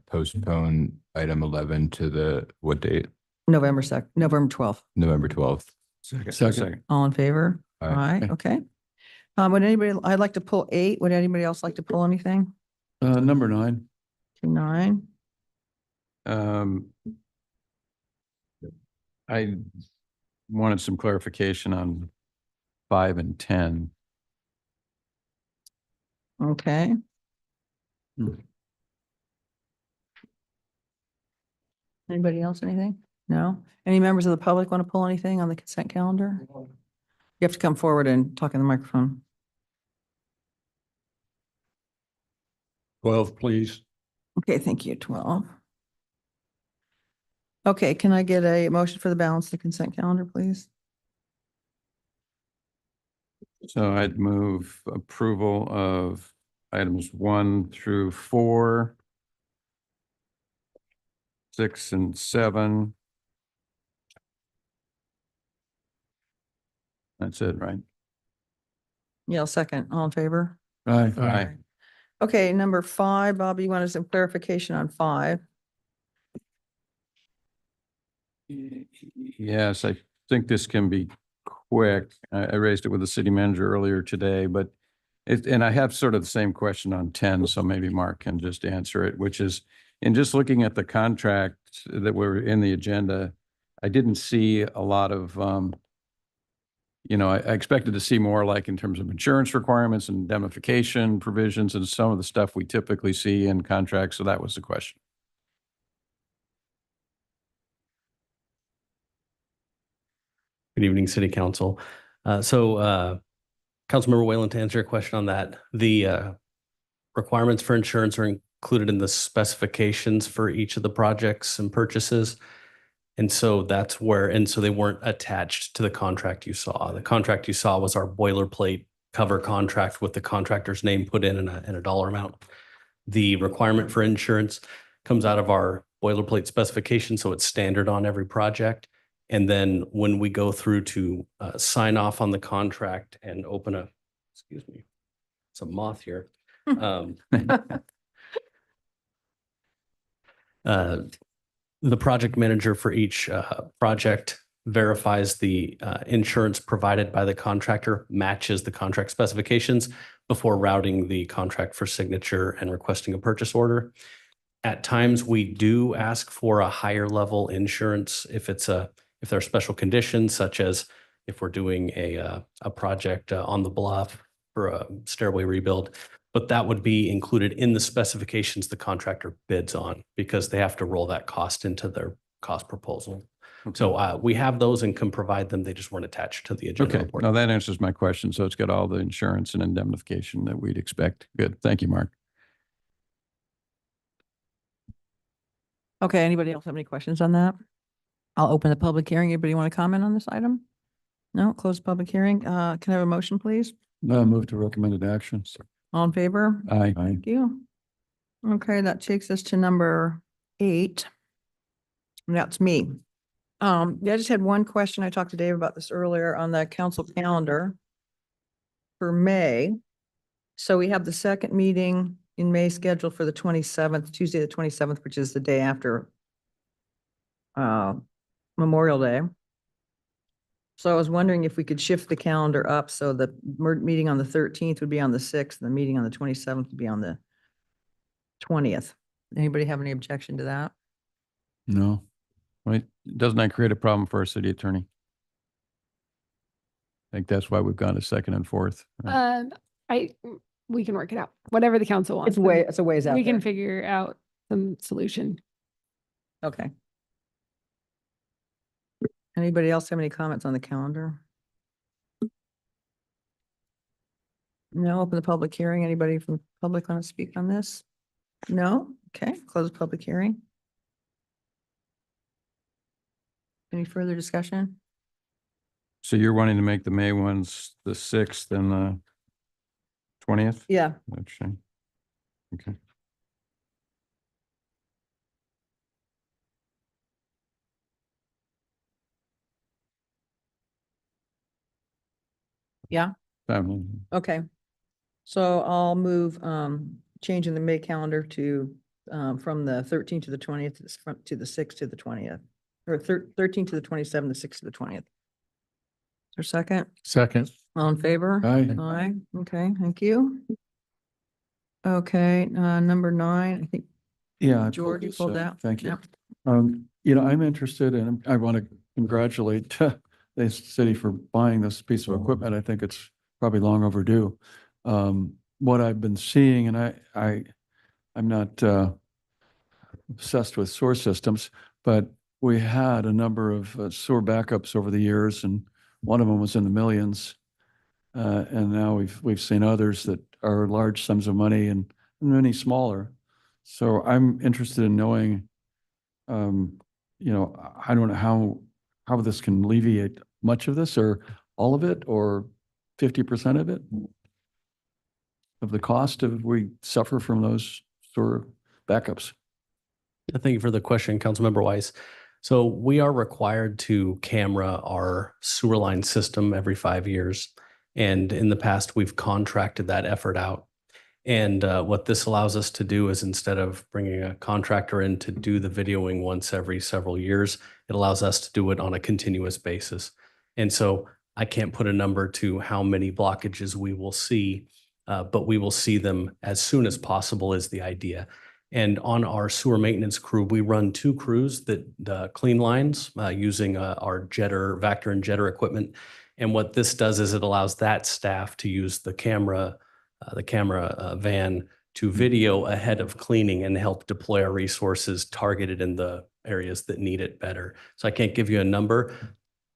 postpone item 11 to the, what date? November 12th. November 12th. Second. All in favor? Aye. Aye, okay. Would anybody, I'd like to pull 8. Would anybody else like to pull anything? Number 9. 9. I wanted some clarification on 5 and 10. Okay. Anybody else, anything? No? Any members of the public want to pull anything on the consent calendar? You have to come forward and talk in the microphone. 12, please. Okay, thank you. 12. Okay, can I get a motion for the balance of the consent calendar, please? So I'd move approval of items 1 through 4, 6 and 7. That's it, right? Yeah, second. All in favor? Aye. Aye. Okay, number 5, Bobby, you wanted some clarification on 5. Yes, I think this can be quick. I raised it with the city manager earlier today, but and I have sort of the same question on 10, so maybe Mark can just answer it, which is, in just looking at the contracts that were in the agenda, I didn't see a lot of, I expected to see more like in terms of insurance requirements and indemnification provisions and some of the stuff we typically see in contracts. So that was the question. Good evening, City Council. Councilmember Whalen, to answer your question on that, the requirements for insurance are included in the specifications for each of the projects and purchases. And so that's where, and so they weren't attached to the contract you saw. The contract you saw was our boilerplate cover contract with the contractor's name put in and a dollar amount. The requirement for insurance comes out of our boilerplate specification, so it's standard on every project. And then when we go through to sign off on the contract and open a, excuse me, it's a moth here. The project manager for each project verifies the insurance provided by the contractor, matches the contract specifications before routing the contract for signature and requesting a purchase order. At times, we do ask for a higher level insurance if there are special conditions, such as if we're doing a project on the bluff for a stairway rebuild. But that would be included in the specifications the contractor bids on, because they have to roll that cost into their cost proposal. So we have those and can provide them. They just weren't attached to the agenda Okay, report. no, that answers my question. So it's got all the insurance and indemnification that we'd expect. Good. Thank you, Mark. Okay, anybody else have any questions on that? I'll open the public hearing. Anybody want to comment on this item? No, close the public hearing. Can I have a motion, please? Move to recommended actions. All in favor? Aye. Thank you. Okay, that takes us to number 8. And that's me. I just had one question. I talked to Dave about this earlier on the council calendar for May. So we have the second meeting in May scheduled for the 27th, Tuesday, the 27th, which is the day after Memorial Day. So I was wondering if we could shift the calendar up so the meeting on the 13th would be on the 6th, and the meeting on the 27th would be on the 20th. Anybody have any objection to that? No. Right? Doesn't that create a problem for our city attorney? I think that's why we've gone to second and fourth. right? We can work it out, whatever the council wants. It's a ways out We there. can figure out some solution. Okay. Anybody else have any comments on the calendar? No, open the public hearing. Anybody from the public want to speak on this? No? Okay, close the public hearing. Any further discussion? So you're wanting to make the May ones the 6th and the 20th? Yeah. Actually. Okay. Yeah. Okay. So I'll move, changing the May calendar to, from the 13th to the 20th to the 6th to the 20th, or 13th to the 27th, the 6th to the 20th. Is there a second? Second. All in favor? Aye. Aye. Okay, thank you. Okay, number 9, I think Yeah. I George, you this, pulled out. Thank you. Yep. I'm interested and I want to congratulate the city for buying this piece of equipment. I think it's probably long overdue. What I've been seeing, and I'm not obsessed with sewer systems, but we had a number of sewer backups over the years, and one of them was in the millions. And now we've seen others that are large sums of money and many smaller. So I'm interested in knowing, I don't know how this can alleviate much of this or all of it or 50% of it of the cost of we suffer from those sewer backups. Thank you for the question, Councilmember Weiss. So we are required to camera our sewer line system every 5 years. And in the past, we've contracted that effort out. And what this allows us to do is, instead of bringing a contractor in to do the videoing once every several years, it allows us to do it on a continuous basis. And so I can't put a number to how many blockages we will see, but we will see them as soon as possible is the idea. And on our sewer maintenance crew, we run 2 crews that clean lines using our jetter, Vector and jetter equipment. And what this does is it allows that staff to use the camera van to video ahead of cleaning and help deploy our resources targeted in the areas that need it better. So I can't give you a number,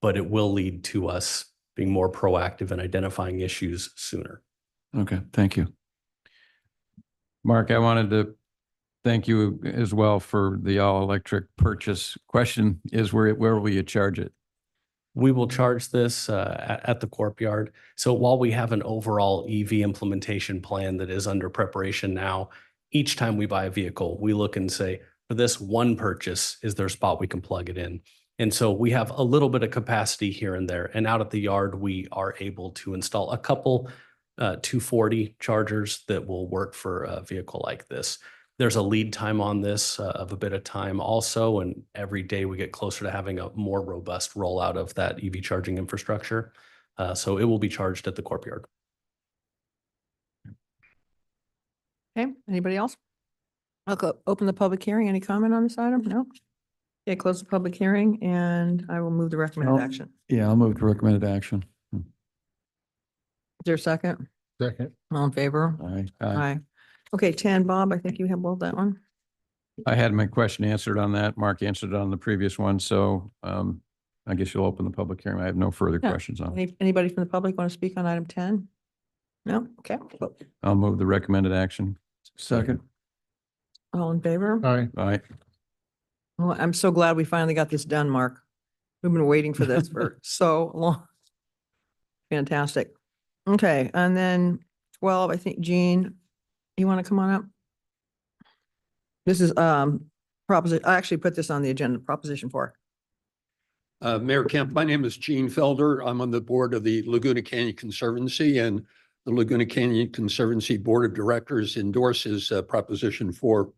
but it will lead to us being more proactive in identifying issues sooner. Okay, thank you. Mark, I wanted to thank you as well for the all-electric purchase. Question is, where will you charge it? We will charge this at the Corp Yard. So while we have an overall EV implementation plan that is under preparation now, each time we buy a vehicle, we look and say, for this one purchase, is there a spot we can plug it in? And so we have a little bit of capacity here and there. And out at the yard, we are able to install a couple 240 chargers that will work for a vehicle like this. There's a lead time on this of a bit of time also, and every day we get closer to having a more robust rollout of that EV charging infrastructure. So it will be charged at the Corp Yard. Okay, anybody else? I'll go open the public hearing. Any comment on this item? No? Okay, close the public hearing and I will move the recommended I'll- action. Yeah, I'll move to recommended action. Is there a second? Second. All in favor? Aye. Aye. Okay, 10, Bob, I think you have both that one. I had my question answered on that. Mark answered it on the previous one, so I guess you'll open the public hearing. I have no further Yeah. questions on it. Anybody from the public want to speak on item 10? No? Okay. I'll move the recommended action. Second. All in favor? Aye. Aye. Well, I'm so glad we finally got this done, Mark. We've been waiting for this for so long. Fantastic. Okay, and then 12, I think, Jean, you want to come on up? This is proposition, I actually put this on the agenda, proposition 4. Mayor Kemp, my name is Gene Felder. I'm on the board of the Laguna Canyon Conservancy, and the Laguna Canyon Conservancy Board of Directors endorses Proposition 4.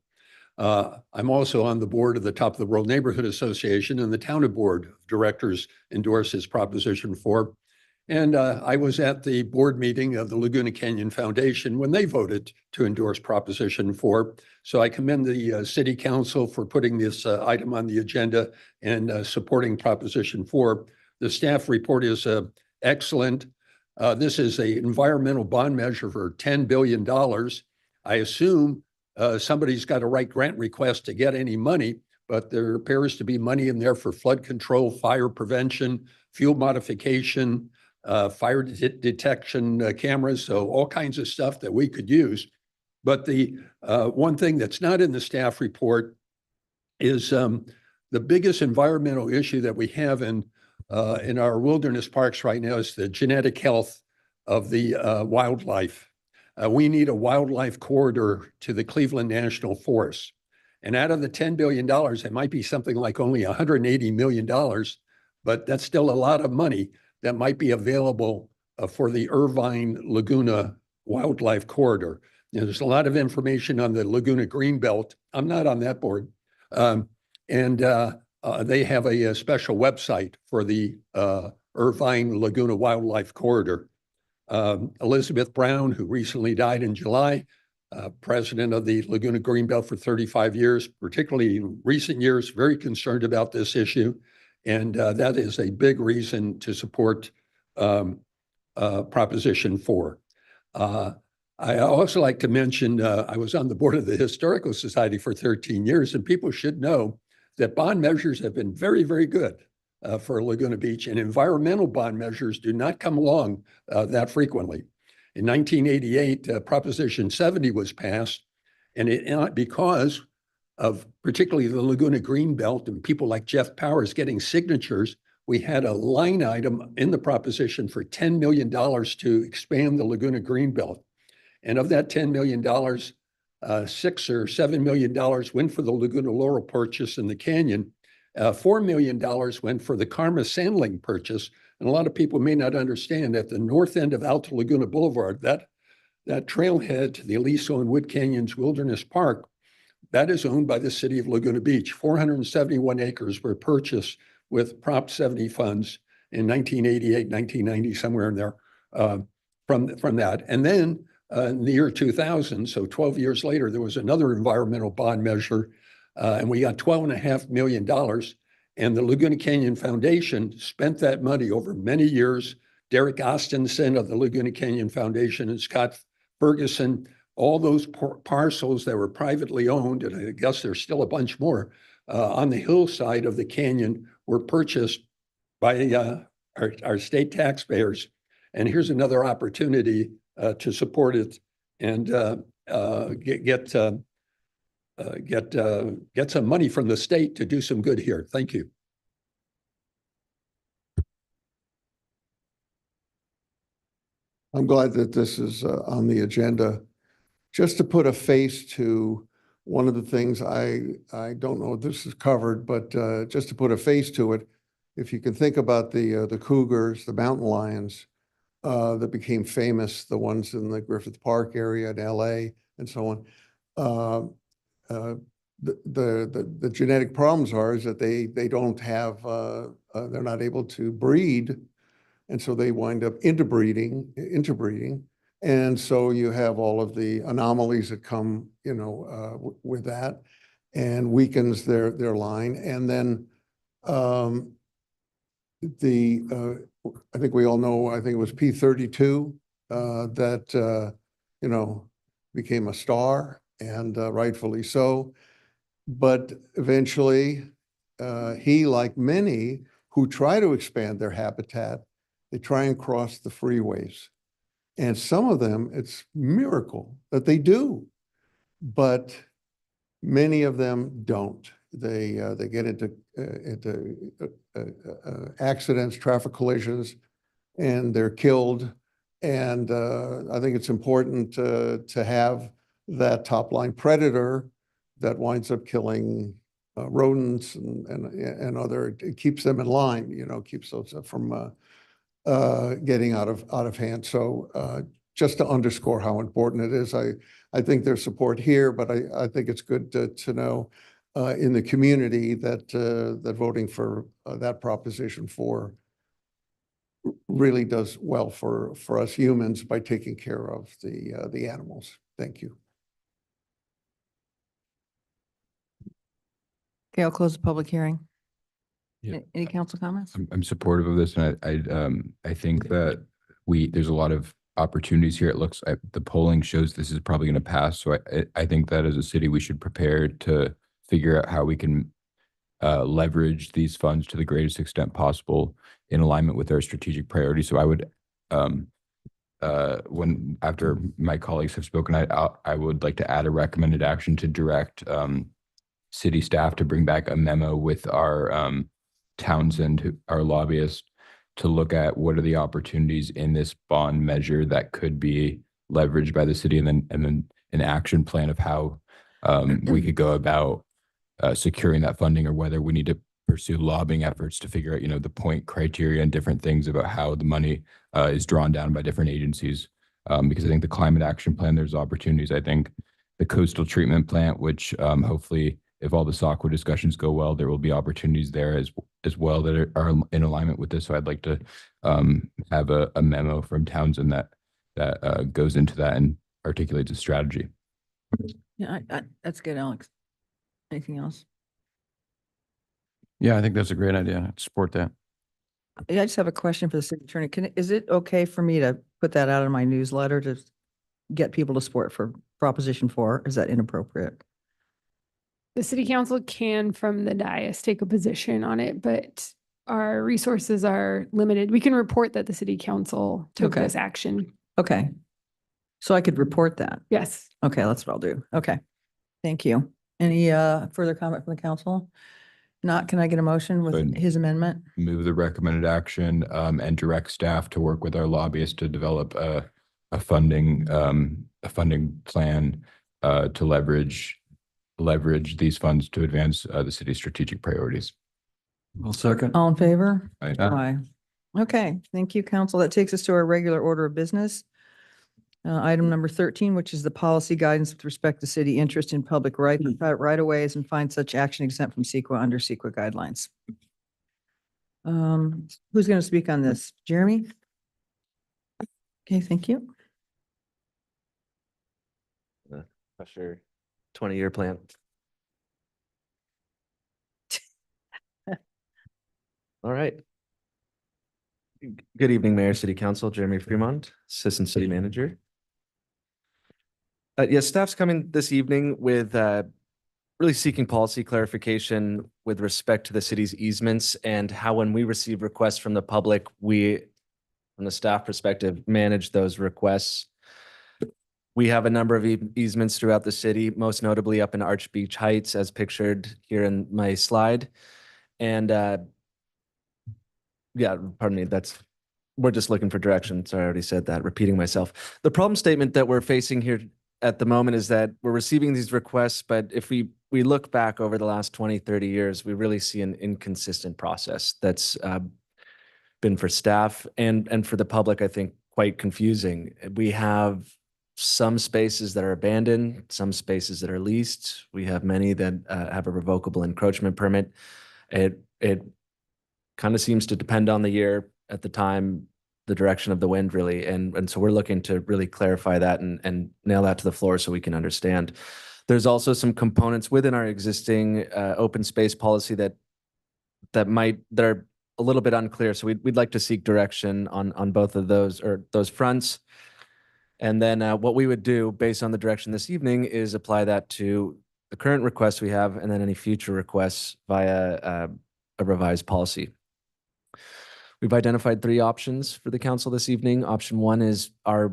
I'm also on the board of the Top of the World Neighborhood Association, and the Town Board of Directors endorses Proposition 4. And I was at the board meeting of the Laguna Canyon Foundation when they voted to endorse Proposition 4. So I commend the City Council for putting this item on the agenda and supporting Proposition 4. The staff report is excellent. This is an environmental bond measure for $10 billion. I assume somebody's got to write grant requests to get any money, but there appears to be money in there for flood control, fire prevention, fuel modification, fire detection cameras, so all kinds of stuff that we could use. But the one thing that's not in the staff report is the biggest environmental issue that we have in our wilderness parks right now is the genetic health of the wildlife. We need a wildlife corridor to the Cleveland National Forest. And out of the $10 billion, it might be something like only $180 million, but that's still a lot of money that might be available for the Irvine Laguna Wildlife Corridor. There's a lot of information on the Laguna Greenbelt. I'm not on that board. They have a special website for the Irvine Laguna Wildlife Corridor. Elizabeth Brown, who recently died in July, president of the Laguna Greenbelt for 35 years, particularly in recent years, very concerned about this issue. And that is a big reason to support Proposition 4. I also like to mention, I was on the board of the Historical Society for 13 years, and people should know that bond measures have been very, very good for Laguna Beach, and environmental bond measures do not come along that frequently. In 1988, Proposition 70 was passed, and because of particularly the Laguna Greenbelt and people like Jeff Powers getting signatures, we had a line item in the proposition for $10 million to expand the Laguna Greenbelt. And of that $10 million, $6 or $7 million went for the Laguna Laurel purchase in the canyon. $4 million went for the Karma Sandling purchase. And a lot of people may not understand at the north end of Alta Laguna Boulevard, that trailhead to the Aliso and Wood Canyons Wilderness Park, that is owned by the city of Laguna Beach. 471 acres were purchased with Prop 70 funds in 1988, 1990, somewhere in there from that. And then in the year 2000, so 12 years later, there was another environmental bond measure, and we got $12.5 million. And the Laguna Canyon Foundation spent that money over many years. Derek Ostenson of the Laguna Canyon Foundation and Scott Ferguson, all those parcels that were privately owned, and I guess there's still a bunch more, on the hillside of the canyon were purchased by our state taxpayers. And here's another opportunity to support it and get some money from the state to do some good here. Thank you. I'm glad that this is on the agenda. Just to put a face to one of the things I don't know if this is covered, but just to put a face to it, if you can think about the cougars, the mountain lions that became famous, the ones in the Griffith Park area in LA and so on, the genetic problems are is that they don't have, they're not able to breed. And so they wind up interbreeding. And so you have all of the anomalies that come, with that and weakens their line. And then I think we all know, I think it was P32 that, became a star and rightfully so. But eventually he, like many who try to expand their habitat, they try and cross the freeways. And some of them, it's a miracle that they do, but many of them don't. They get into accidents, traffic collisions, and they're killed. And I think it's important to have that top line predator that winds up killing rodents and other, it keeps them in line, keeps those from getting out of hand. So just to underscore how important it is, I think there's support here, but I think it's good to know in the community that that voting for that proposition 4 really does well for us humans by taking care of the animals. Thank you. Okay, I'll close the public hearing. Yeah. Any council comments? I'm supportive of this, and I think that there's a lot of opportunities here. It looks the polling shows this is probably going to pass. So I think that as a city, we should prepare to figure out how we can leverage these funds to the greatest extent possible in alignment with our strategic priorities. So I would, after my colleagues have spoken, I would like to add a recommended action to direct city staff to bring back a memo with our Townsend, our lobbyist, to look at what are the opportunities in this bond measure that could be leveraged by the city, and then an action plan of how we could go about securing that funding, or whether we need to pursue lobbying efforts to figure out, the point criteria and different things about how the money is drawn down by different agencies. Because I think the climate action plan, there's opportunities. I think the coastal treatment plant, which hopefully, if all the SACWA discussions go well, there will be opportunities there as well that are in alignment with this. So I'd like to have a memo from Townsend that goes into that and articulates a strategy. Yeah, that's good, Alex. Anything else? Yeah, I think that's a great idea. I'd support that. Yeah, I just have a question for the city attorney. Is it okay for me to put that out in my newsletter to get people to support for Proposition 4? Is that inappropriate? The city council can, from the dais, take a position on it, but our resources are limited. We can report that the city council took Okay. this action. Okay. So I could report that. Yes. Okay, that's what I'll do. Okay. Thank you. Any further comment from the council? Not, can I get a motion with Good. his amendment? Move the recommended action and direct staff to work with our lobbyists to develop a funding plan to leverage these funds to advance the city's strategic priorities. Well, second. All in favor? Aye. Aye. Okay, thank you, council. That takes us to our regular order of business. Item number 13, which is the policy guidance with respect to city interest in public right-of-ways and find such action exempt from CEQA under CEQA guidelines. Who's going to speak on this? Jeremy? Okay, thank you. Sure. 20-year plan. All right. Good evening, Mayor, City Council, Jeremy Fremont, Assistant City Manager. Yes, staff's coming this evening with really seeking policy clarification with respect to the city's easements and how, when we receive requests from the public, we, from the staff perspective, manage those requests. We have a number of easements throughout the city, most notably up in Arch Beach Heights, as pictured here in my slide. And yeah, pardon me, we're just looking for direction. Sorry, I already said that, repeating myself. The problem statement that we're facing here at the moment is that we're receiving these requests, but if we look back over the last 20, 30 years, we really see an inconsistent process that's been for staff and for the public, I think, quite confusing. We have some spaces that are abandoned, some spaces that are leased. We have many that have a revocable encroachment permit. It kind of seems to depend on the year, at the time, the direction of the wind, really. And so we're looking to really clarify that and nail that to the floor so we can understand. There's also some components within our existing open space policy that are a little bit unclear. So we'd like to seek direction on both of those, or those fronts. And then what we would do based on the direction this evening is apply that to the current requests we have, and then any future requests via a revised policy. We've identified 3 options for the council this evening. Option 1 is our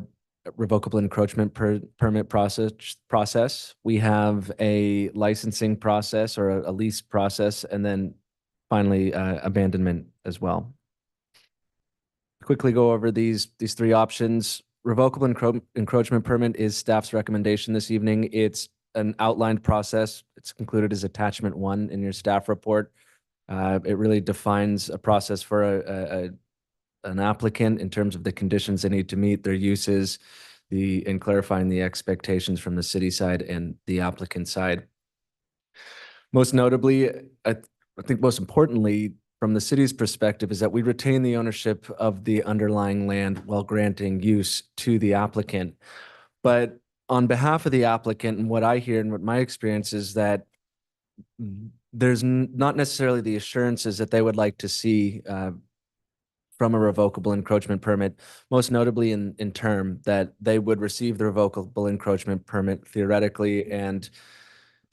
revocable encroachment permit process. We have a licensing process or a lease process, and then finally abandonment as well. Quickly go over these 3 options. Revocable encroachment permit is staff's recommendation this evening. It's an outlined process. It's included as attachment 1 in your staff report. It really defines a process for an applicant in terms of the conditions they need to meet, their uses, and clarifying the expectations from the city side and the applicant side. Most notably, I think most importantly, from the city's perspective, is that we retain the ownership of the underlying land while granting use to the applicant. But on behalf of the applicant, and what I hear and what my experience is that there's not necessarily the assurances that they would like to see from a revocable encroachment permit, most notably in term that they would receive the revocable encroachment permit theoretically, and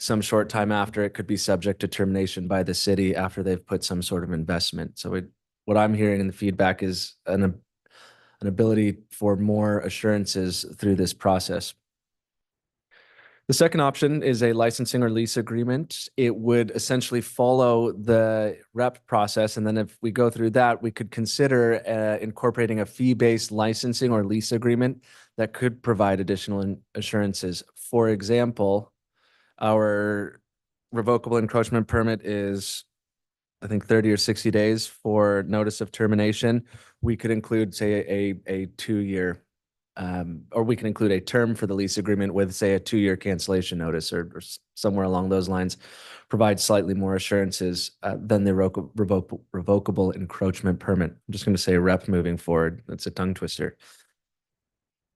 some short time after it could be subject to termination by the city after they've put some sort of investment. So what I'm hearing in the feedback is an ability for more assurances through this process. The second option is a licensing or lease agreement. It would essentially follow the REP process. And then if we go through that, we could consider incorporating a fee-based licensing or lease agreement that could provide additional assurances. For example, our revocable encroachment permit is, I think, 30 or 60 days for notice of termination. We could include, say, a 2-year or we can include a term for the lease agreement with, say, a 2-year cancellation notice or somewhere along those lines, provide slightly more assurances than the revocable encroachment permit. I'm just going to say REP moving forward. That's a tongue twister.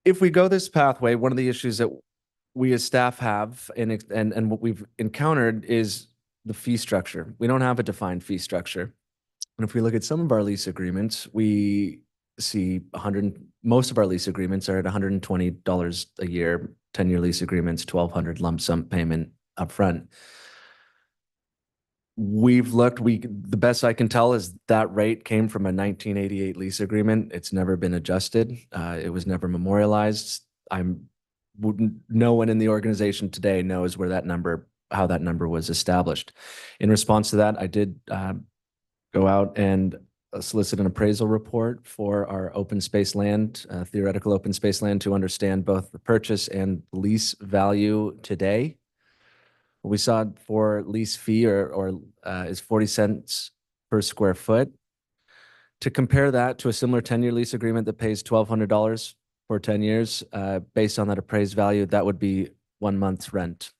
If we go this pathway, one of the issues that we as staff have and what we've encountered is the fee structure. We don't have a defined fee structure. And if we look at some of our lease agreements, we see most of our lease agreements are at $120 a year, 10-year lease agreements, $1,200 lump sum payment upfront. We've looked, the best I can tell is that rate came from a 1988 lease agreement. It's never been adjusted. It was never memorialized. No one in the organization today knows how that number was established. In response to that, I did go out and solicit an appraisal report for our open space land, theoretical open space land, to understand both the purchase and lease value today. What we saw for lease fee is 40 cents per square foot. To compare that to a similar 10-year lease agreement that pays $1,200 for 10 years, based on that appraised value, that would be 1 month's rent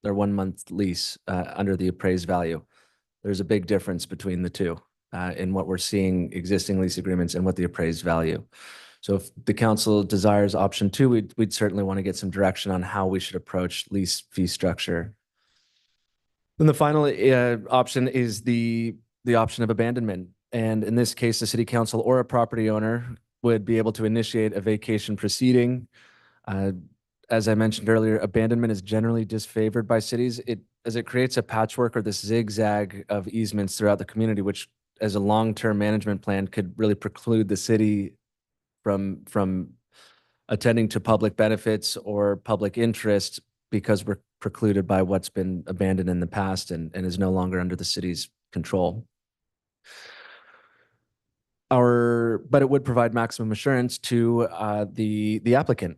or 1 month lease under the appraised value. There's a big difference between the two. In what we're seeing existing lease agreements and what the appraised value. So if the council desires option 2, we'd certainly want to get some direction on how we should approach lease fee structure. Then the final option is the option of abandonment. And in this case, the city council or a property owner would be able to initiate a vacation proceeding. As I mentioned earlier, abandonment is generally disfavored by cities. As it creates a patchwork or this zigzag of easements throughout the community, which as a long-term management plan could really preclude the city from attending to public benefits or public interest because we're precluded by what's been abandoned in the past and is no longer under the city's control. But it would provide maximum assurance to the applicant.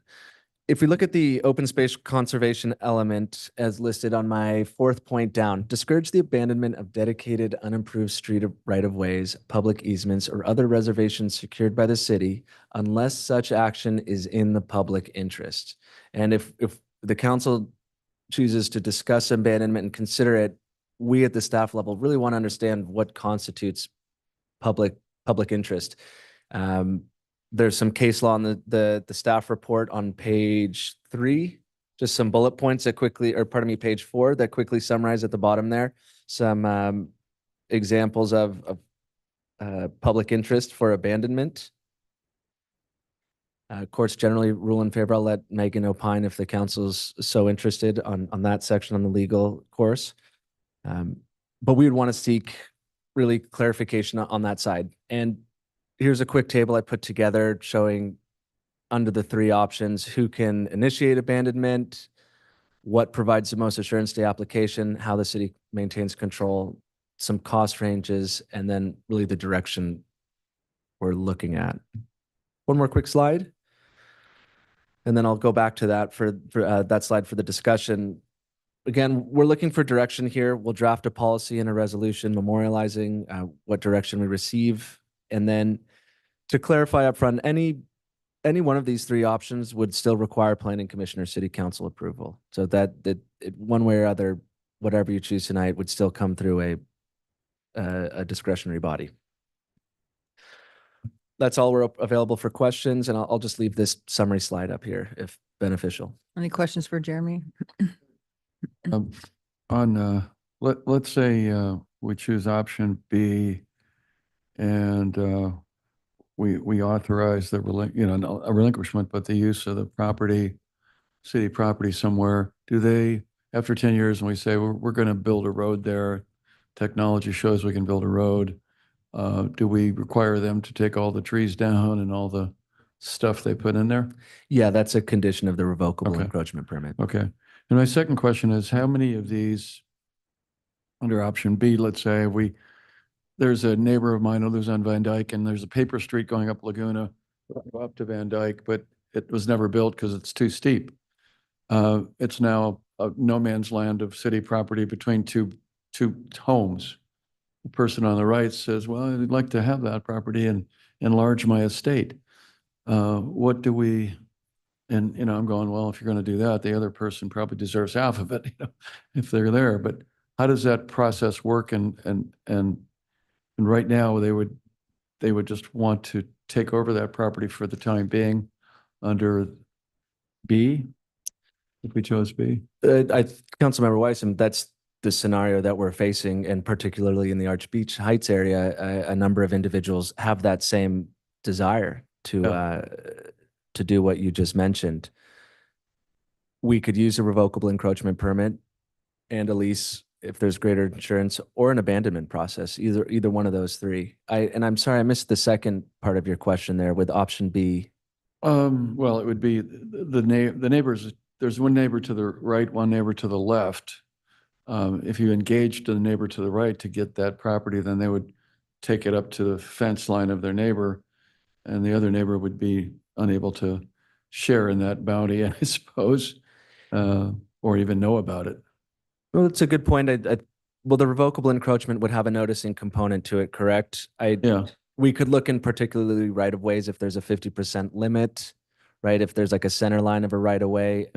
if we look at the open space conservation element as listed on my fourth point down, discourage the abandonment of dedicated unimproved street right-of-ways, public easements, or other reservations secured by the city unless such action is in the public interest. And if the council chooses to discuss abandonment and consider it, we at the staff level really want to understand what constitutes public interest. There's some case law on the staff report on page 3, just some bullet points that quickly, or pardon me, page 4 that quickly summarize at the bottom there, some examples of public interest for abandonment. Courts generally rule in favor. I'll let Megan opine if the council's so interested on that section on the legal course. But we would want to seek really clarification on that side. And here's a quick table I put together showing under the 3 options, who can initiate abandonment, what provides the most assurance to the application, how the city maintains control, some cost ranges, and then really the direction we're looking at. One more quick slide. And then I'll go back to that for that slide for the discussion. Again, we're looking for direction here. We'll draft a policy and a resolution memorializing what direction we receive. And then to clarify upfront, any one of these 3 options would still require planning commission or city council approval. So that one way or other, whatever you choose tonight would still come through a discretionary body. That's all we're available for questions, and I'll just leave this summary slide up here if beneficial. Any questions for Jeremy? Let's say we choose option B and we authorize the a relinquishment, but the use of the property, city property somewhere. Do they, after 10 years, and we say we're going to build a road there, technology shows we can build a road, do we require them to take all the trees down and all the stuff they put in there? Yeah, that's a condition of the revocable encroachment permit. Okay. And my second question is, how many of these under option B, let's say there's a neighbor of mine who lives on Van Dyke, and there's a paper street going up Laguna, up to Van Dyke, but it was never built because it's too steep. It's now a no man's land of city property between two homes. The person on the right says, well, I'd like to have that property and enlarge my estate. What do we, and I'm going, well, if you're going to do that, the other person probably deserves half of it, if they're there. But how does that process work? And right now they would just want to take over that property for the time being under B, if we chose B. Councilmember Weissman, that's the scenario that we're facing, and particularly in the Arch Beach Heights area, a number of individuals have that same desire to do what you just mentioned. We could use a revocable encroachment permit and a lease if there's greater insurance, or an abandonment process, either one of those 3. I'm sorry, I missed the second part of your question there with option B. Well, it would be the neighbors. There's one neighbor to the right, one neighbor to the left. If you engaged the neighbor to the right to get that property, then they would take it up to the fence line of their neighbor, and the other neighbor would be unable to share in that bounty, I suppose, or even know about it. Well, that's a good point. Well, the revocable encroachment would have a noticing component to it, correct? We could look in particularly right-of-ways if there's a 50% limit, right? If there's like a center line of a right-of-way.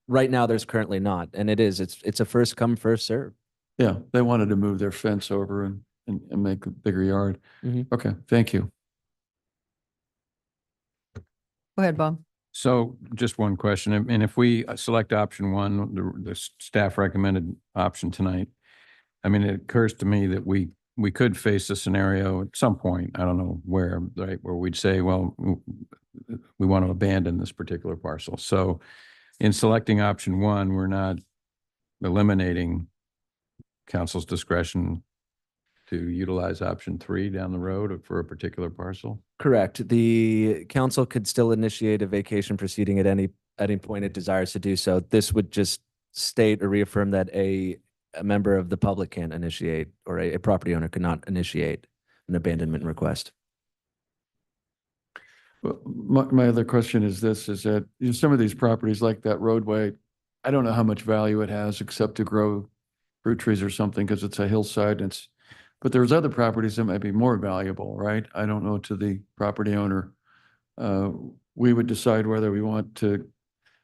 Right now, there's currently not, and it's a first come, first serve. Yeah, they wanted to move their fence over and make a bigger yard. Okay, thank you. Go ahead, Bob. So just one question, and if we select option 1, the staff recommended option tonight, I mean, it occurs to me that we could face a scenario at some point, I don't know where, right, where we'd say, well, we want to abandon this particular parcel. So in selecting option 1, we're not eliminating council's discretion to utilize option 3 down the road for a particular parcel? Correct. The council could still initiate a vacation proceeding at any point it desires to do so. This would just state or reaffirm that a member of the public can initiate, or a property owner could not initiate an abandonment request. Well, my other question is this, is that you know, some of these properties like that roadway, I don't know how much value it has except to grow fruit trees or something because it's a hillside and but there's other properties that might be more valuable, right? I don't know to the property owner. We would decide whether we want to,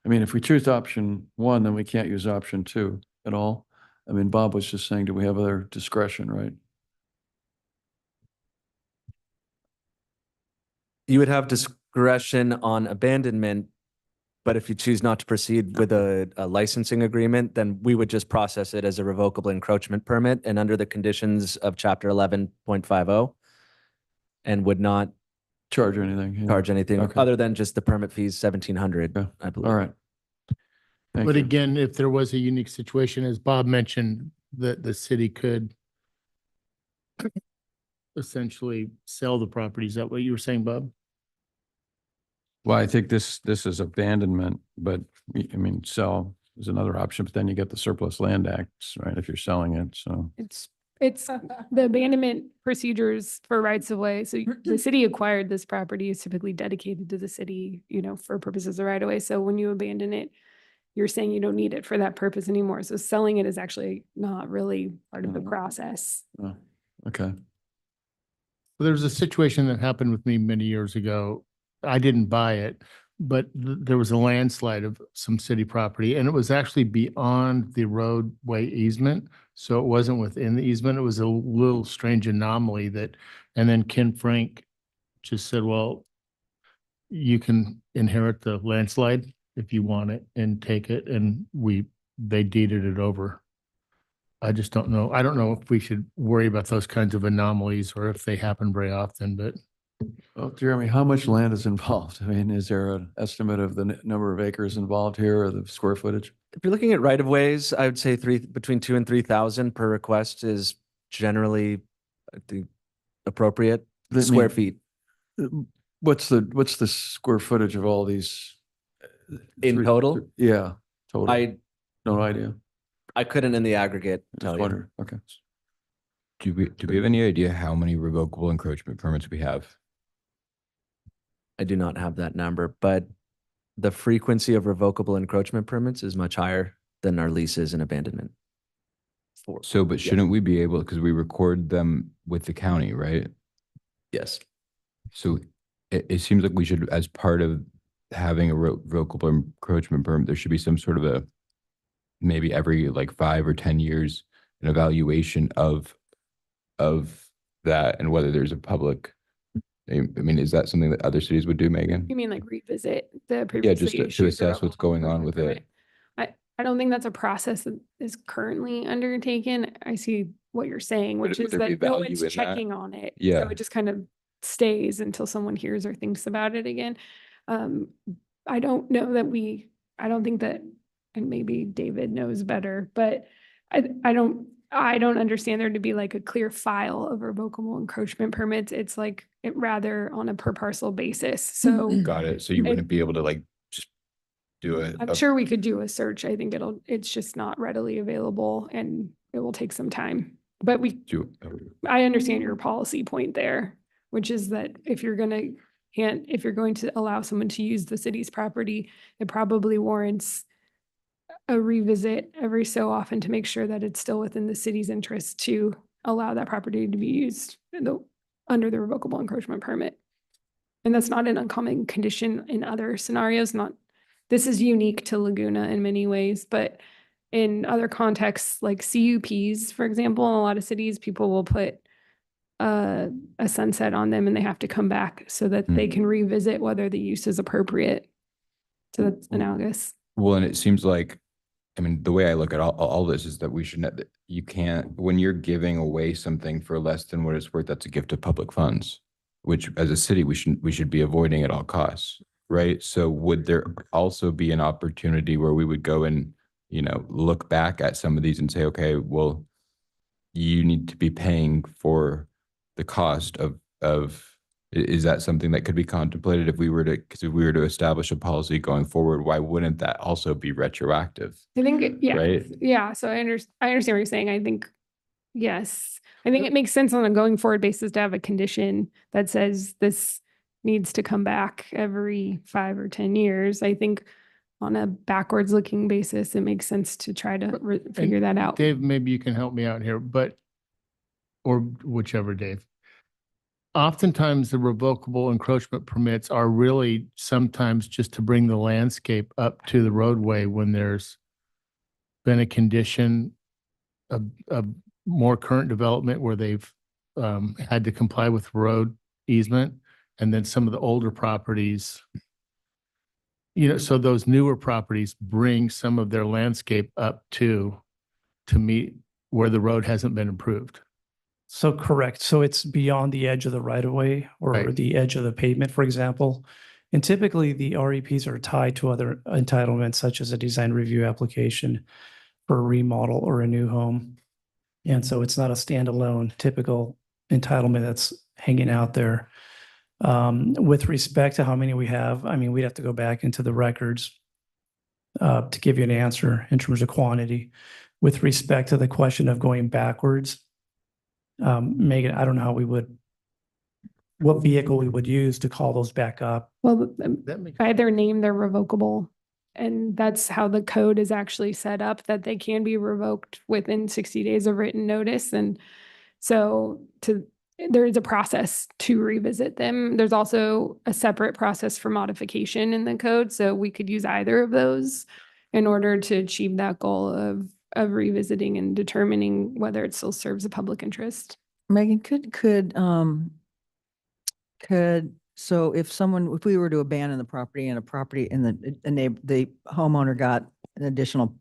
I mean, if we choose option one, then we can't use option two at all. I mean, Bob was just saying, do we have other discretion, right? You would have discretion on abandonment, but if you choose not to proceed with a licensing agreement, then we would just process it as a revocable encroachment permit and under the conditions of chapter 11.50 and would not charge anything. Yeah. charge anything Okay. other than just the permit fees, 1,700, Yeah. I believe. All right. Thank But you. again, if there was a unique situation, as Bob mentioned, that the city could essentially sell the property. Is that what you were saying, Bob? Well, I think this is abandonment, but I mean, sell is another option, but then you get the surplus land acts, right? If you're selling it, so. It's the abandonment procedures for rights of way. So the city acquired this property is typically dedicated to the city, you know, for purposes of right of way. So when you abandon it, you're saying you don't need it for that purpose anymore. So selling it is actually not really part of the process. Oh, okay. Well, there was a situation that happened with me many years ago. I didn't buy it, but there was a landslide of some city property and it was actually beyond the roadway easement. So it wasn't within the easement. It was a little strange anomaly that, and then Ken Frank just said, well, you can inherit the landslide if you want it and take it. And they deeded it over. I just don't know. I don't know if we should worry about those kinds of anomalies or if they happen very often, but. Well, Jeremy, how much land is involved? I mean, is there an estimate of the number of acres involved here or the square footage? If you're looking at right of ways, I would say between 2,000 and 3,000 per request is generally the appropriate That square mean- feet. What's the square footage of all these? In total? Yeah, total. I No idea. I couldn't in the aggregate tell Just you. wonder. Okay. Do we have any idea how many revocable encroachment permits we have? I do not have that number, but the frequency of revocable encroachment permits is much higher than our leases and abandonment. So, but shouldn't we be able, because we record them with the county, right? Yes. So it seems like we should, as part of having a revocable encroachment permit, there should be some sort of a, maybe every like 5 or 10 years, an evaluation of that and whether there's a public, I mean, is that something that other cities would do, Megan? You mean like revisit the Yeah, previously just to issued assess what's going on with it. I don't think that's a process that is currently undertaken. I see what you're saying, Would which it- is would there be that no value one's in that? checking on it. Yeah. So it just kind of stays until someone hears or thinks about it again. I don't know that I don't think that, and maybe David knows better, but I don't understand there to be like a clear file of revocable encroachment permits. It's like rather on a per parcel basis. So Got it. So you wouldn't be able to like just do it. I'm sure we could do a search. I think it's just not readily available and it will take some time. But I understand your policy point there, which is that if you're going to allow someone to use the city's property, it probably warrants a revisit every so often to make sure that it's still within the city's interest to allow that property to be used under the revocable encroachment permit. And that's not an uncommon condition in other scenarios. This is unique to Laguna in many ways, but in other contexts like CUPs, for example, in a lot of cities, people will put a sunset on them and they have to come back so that they can revisit whether the use is appropriate. So that's analogous. Well, and it seems like, I mean, the way I look at all this is that we should not, you can't, when you're giving away something for less than what it's worth, that's a gift of public funds, which as a city, we should be avoiding at all costs, right? So would there also be an opportunity where we would go and, you know, look back at some of these and say, okay, well, you need to be paying for the cost of, is that something that could be contemplated if we were to establish a policy going forward? Why wouldn't that also be retroactive? I think, yeah, Right? yeah. So I understand what you're saying. I think, yes, I think it makes sense on a going forward basis to have a condition that says this needs to come back every 5 or 10 years. I think on a backwards looking basis, it makes sense to try to figure that out. Dave, maybe you can help me out here, or whichever, Dave. Oftentimes, the revocable encroachment permits are really sometimes just to bring the landscape up to the roadway when there's been a condition of more current development where they've had to comply with road easement, and then some of the older properties, so those newer properties bring some of their landscape up to meet where the road hasn't been improved. So correct. So it's beyond the edge of the right of way or Right. the edge of the pavement, for example. And typically the REPs are tied to other entitlements such as a design review application for a remodel or a new home. And so it's not a standalone typical entitlement that's hanging out there. With respect to how many we have, I mean, we'd have to go back into the records to give you an answer in terms of quantity. With respect to the question of going backwards, Megan, I don't know how what vehicle we would use to call those back up. Well, That makes by their name, they're revocable. And that's how the code is actually set up, that they can be revoked within 60 days of written notice. And so there is a process to revisit them. There's also a separate process for modification in the code. So we could use either of those in order to achieve that goal of revisiting and determining whether it still serves a public interest. Megan, so if we were to abandon the property and the homeowner got an additional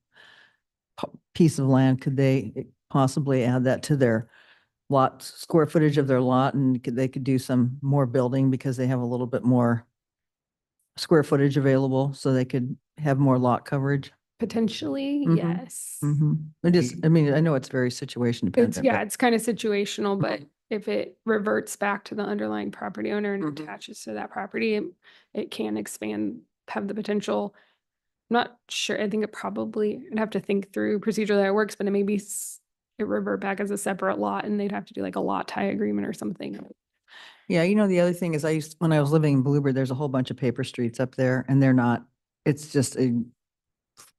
piece of land, could they possibly add that to their lot, square footage of their lot, and they could do some more building because they have a little bit more square footage available, so they could have more lot coverage? Potentially, Mhm. yes. I mean, I know it's very situation dependent. but- It's kind of situational, but if it reverts back to the underlying property owner and attaches to that property, it can expand, have the potential. I'm not sure. I think I'd have to think through procedurally how it works, but it maybe it revert back as a separate lot and they'd have to do like a lot tie agreement or something. Yeah, the other thing is when I was living in Bluebird, there's a whole bunch of paper streets up there and it's just a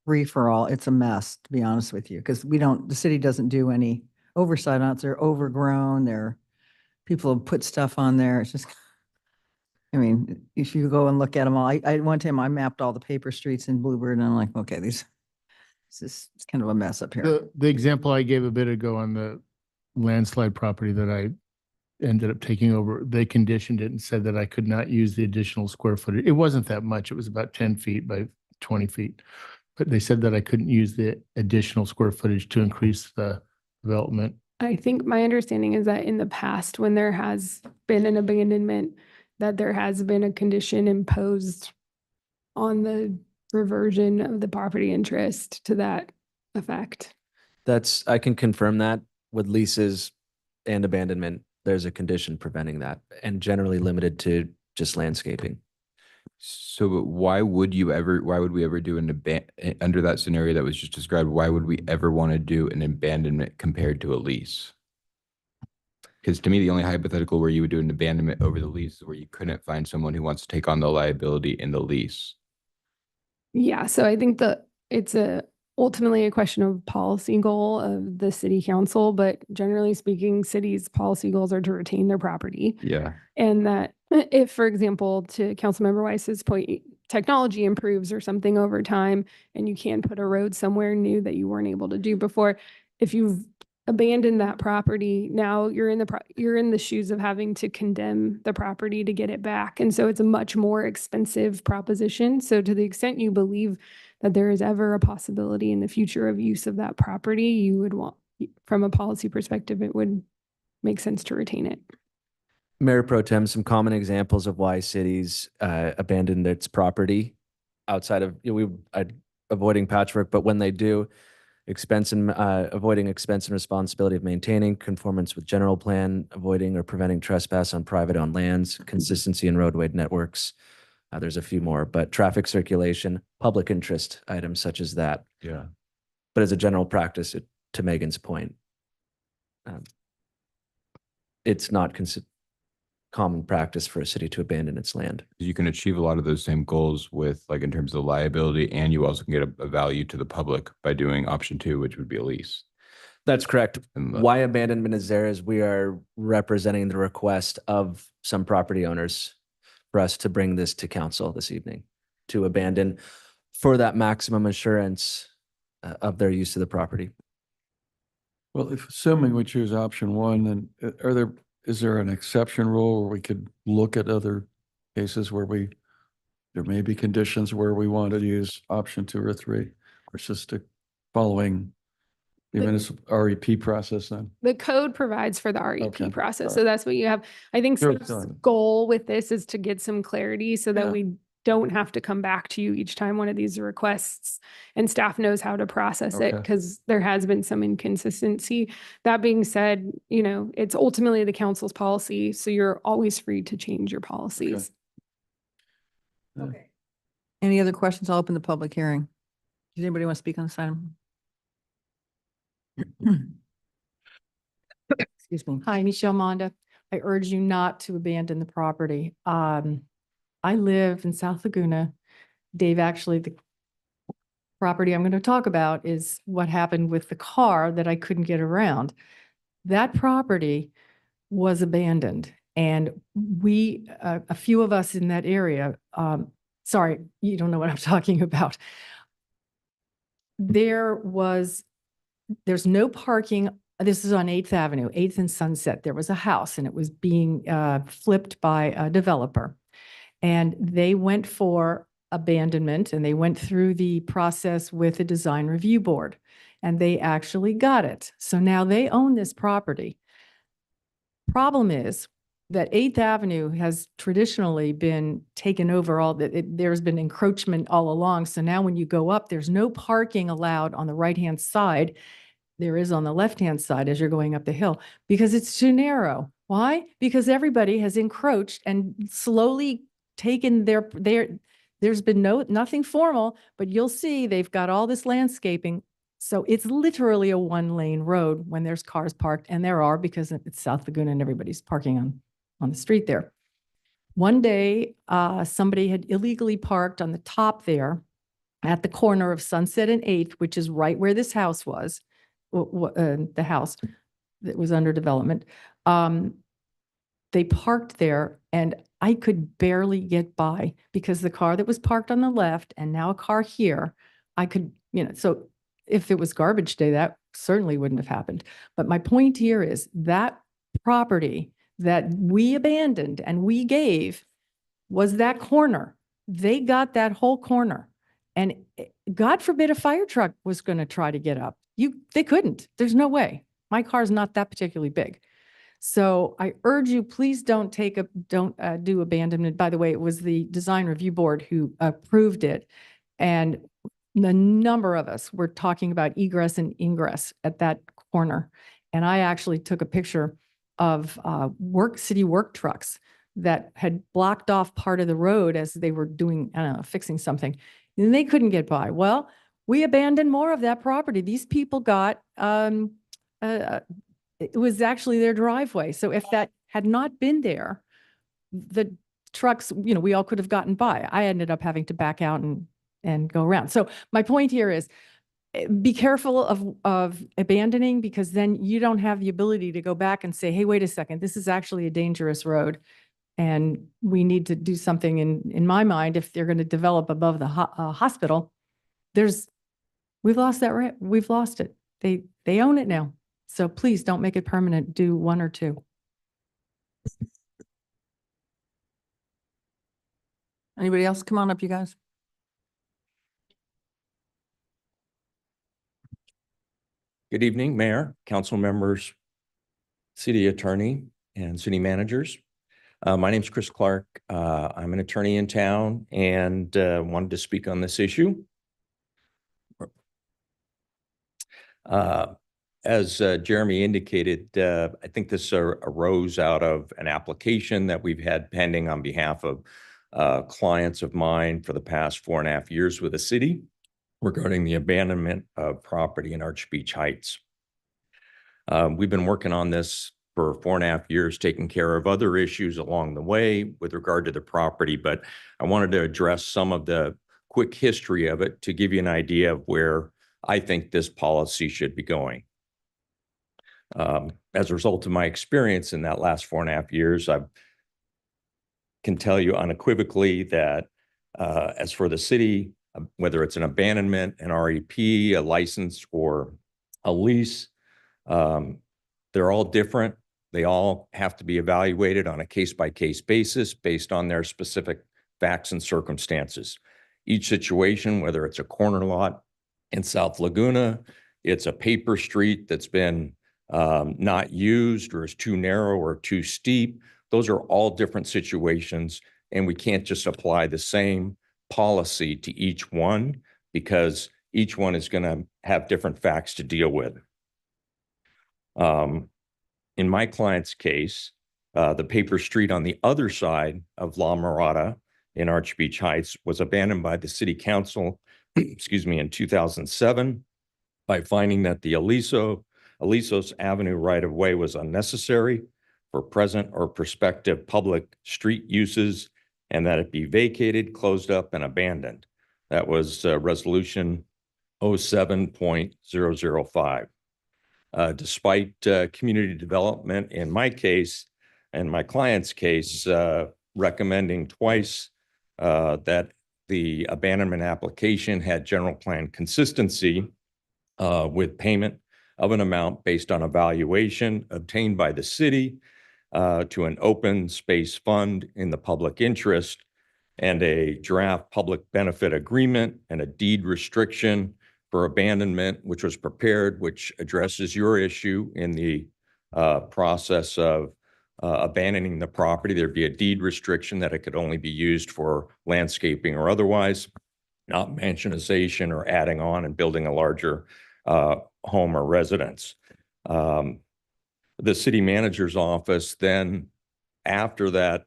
free for all. It's a mess, to be honest with you, because the city doesn't do any oversight on it. They're overgrown. People have put stuff on there. It's just, I mean, if you go and look at them all, one time I mapped all the paper streets in Bluebird and I'm like, okay, this is kind of a mess up here. The example I gave a bit ago on the landslide property that I ended up taking over, they conditioned it and said that I could not use the additional square footage. It wasn't that much. It was about 10 feet by 20 feet. But they said that I couldn't use the additional square footage to increase the development. I think my understanding is that in the past, when there has been an abandonment, that there has been a condition imposed on the reversion of the property interest to that effect. I can confirm that with leases and abandonment, there's a condition preventing that and generally limited to just landscaping. So but why would we ever do under that scenario that was just described, why would we ever want to do an abandonment compared to a lease? Because to me, the only hypothetical where you would do an abandonment over the lease is where you couldn't find someone who wants to take on the liability in the lease. Yeah, so I think that it's ultimately a question of policy goal of the city council, but generally speaking, cities' policy goals are to retain their property. Yeah. And that if, for example, to Councilmember Weiss's point, technology improves or something over time, and you can put a road somewhere new that you weren't able to do before, if you've abandoned that property, now you're in the shoes of having to condemn the property to get it back. And so it's a much more expensive proposition. So to the extent you believe that there is ever a possibility in the future of use of that property, you would want, from a policy perspective, it would make sense to retain it. Mayor Pro Tem, some common examples of why cities abandon its property outside of, avoiding patchwork, but when they do, avoiding expense and responsibility of maintaining, conformance with general plan, avoiding or preventing trespass on private owned lands, consistency in roadway networks. There's a few more, but traffic circulation, public interest items such as that. Yeah. But as a general practice, to Megan's point, it's not common practice for a city to abandon its land. You can achieve a lot of those same goals with, like, in terms of the liability, and you also can get a value to the public by doing option 2, which would be a lease. That's correct. And Why abandonment is there is we are representing the request of some property owners for us to bring this to council this evening to abandon for that maximum assurance of their use of the property. Well, if assuming we choose option 1, then is there an exception rule where we could look at other cases where there may be conditions where we want to use option 2 or 3, or it's just following the municipal REP process then? The code provides for the REP Okay, process. all So right. that's what you have. I think Sure, Steph's sorry. goal with this is to get some clarity so that Yeah. we don't have to come back to you each time one of these requests, and staff knows how to process it, Okay. because there has been some inconsistency. That being said, it's ultimately the council's policy, so you're always free to change your policies. Okay. Any other questions? I'll open the public hearing. Does anybody want to speak on this item? Excuse me. Hi, Michelle Monda. I urge you not to abandon the property. I live in South Laguna. Dave, actually, the property I'm going to talk about is what happened with the car that I couldn't get around. That property was abandoned, and we, a few of us in that area, sorry, you don't know what I'm talking about. There's no parking. This is on 8th Avenue, 8th and Sunset. There was a house and it was being flipped by a developer. And they went for abandonment, and they went through the process with a design review board, and they actually got it. So now they own this property. Problem is that 8th Avenue has traditionally been taken over there's been encroachment all along. So now when you go up, there's no parking allowed on the right-hand side. There is on the left-hand side as you're going up the hill, because it's too narrow. Why? Because everybody has encroached and slowly taken there's been nothing formal, but you'll see they've got all this landscaping. So it's literally a 1-lane road when there's cars parked, and there are, because it's South Laguna and everybody's parking on the street there. One day, somebody had illegally parked on the top there at the corner of Sunset and 8th, which is right where this house was, the house that was under development. They parked there, and I could barely get by because the car that was parked on the left and now a car here, I could, so if it was garbage day, that certainly wouldn't have happened. But my point here is that property that we abandoned and we gave was that corner. They got that whole corner. And God forbid a fire truck was going to try to get up. They couldn't. There's no way. My car's not that particularly big. So I urge you, please don't do abandonment. By the way, it was the design review board who approved it. And the number of us were talking about egress and ingress at that corner. And I actually took a picture of city work trucks that had blocked off part of the road as they were doing, I don't know, fixing something. And they couldn't get by. Well, we abandoned more of that property. These people got, it was actually their driveway. So if that had not been there, the trucks, we all could have gotten by. I ended up having to back out and go around. So my point here is, be careful of abandoning, because then you don't have the ability to go back and say, hey, wait a second, this is actually a dangerous road. And we need to do something in my mind. If they're going to develop above the hospital, we've lost that right. We've lost it. They own it now. So please don't make it permanent. Do 1 or 2. Anybody else? Come on up, you guys. Good evening, Mayor, council members, city attorney, and city managers. My name's Chris Clark. I'm an attorney in town and wanted to speak on this issue. As Jeremy indicated, I think this arose out of an application that we've had pending on behalf of clients of mine for the past 4.5 years with the city regarding the abandonment of property in Arch Beach Heights. We've been working on this for 4.5 years, taking care of other issues along the way with regard to the property, but I wanted to address some of the quick history of it to give you an idea of where I think this policy should be going. As a result of my experience in that last 4.5 years, I can tell you unequivocally that as for the city, whether it's an abandonment, an REP, a license, or a lease, they're all different. They all have to be evaluated on a case-by-case basis based on their specific facts and circumstances. Each situation, whether it's a corner lot in South Laguna, it's a paper street that's been not used or is too narrow or too steep, those are all different situations, and we can't just apply the same policy to each one because each one is going to have different facts to deal with. In my client's case, the paper street on the other side of La Mirada in Arch Beach Heights was abandoned by the city council, excuse me, in 2007 by finding that the Alisos Avenue right-of-way was unnecessary for present or prospective public street uses and that it be vacated, closed up, and abandoned. That was resolution 07.005. Despite community development in my case and my client's case recommending twice that the abandonment application had general plan consistency with payment of an amount based on a valuation obtained by the city to an open space fund in the public interest and a draft public benefit agreement and a deed restriction for abandonment, which was prepared, which addresses your issue in the process of abandoning the property. There'd be a deed restriction that it could only be used for landscaping or otherwise, not mansionization or adding on and building a larger home or residence. The city manager's office then, after that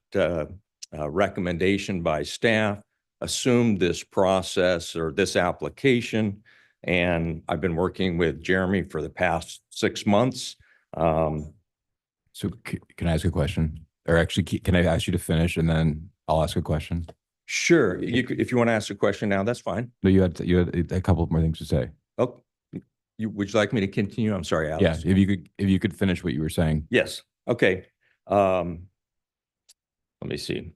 recommendation by staff, assumed this process or this application. And I've been working with Jeremy for the past 6 months. So can I ask a question? Or actually, can I ask you to finish and then I'll ask a question? Sure. If you want to ask a question now, that's fine. No, you had a couple more things to say. Oh, would you like me to continue? I'm sorry, Alex. Yeah, if you could finish what you were saying. Yes. Okay. Let me see.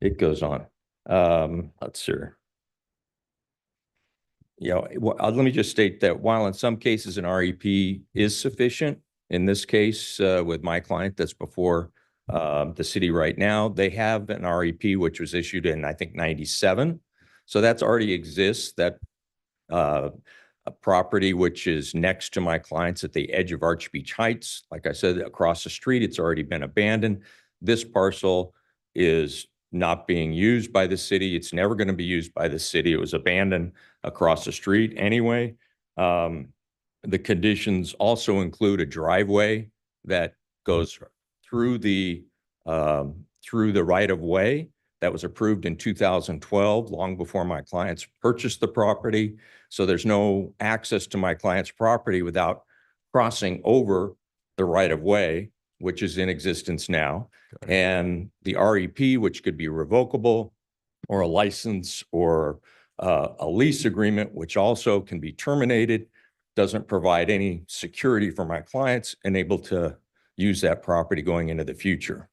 It goes on. Let's see. Let me just state that while in some cases an REP is sufficient, in this case with my client that's before the city right now, they have an REP which was issued in, I think, 97. So that's already exists. That a property which is next to my clients at the edge of Arch Beach Heights, like I said, across the street, it's already been abandoned. This parcel is not being used by the city. It's never going to be used by the city. It was abandoned across the street anyway. The conditions also include a driveway that goes through the right of way that was approved in 2012, long before my clients purchased the property. So there's no access to my client's property without crossing over the right of way, which is in existence now. And the REP, which could be revocable, or a license or a lease agreement, which also can be terminated, doesn't provide any security for my clients and able to use that property going into the future.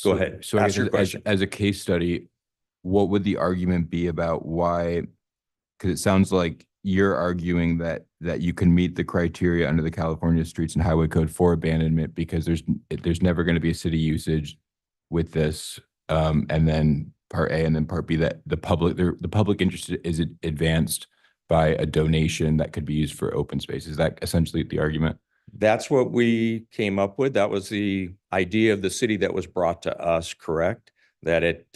Go ahead. So I Ask guess your question. as a case study, what would the argument be about why? Because it sounds like you're arguing that you can meet the criteria under the California Streets and Highway Code for abandonment because there's never going to be a city usage with this, and then part A and then part B, that the public interest is advanced by a donation that could be used for open space. Is that essentially the argument? That's what we came up with. That was the idea of the city that was brought to us, correct? That it,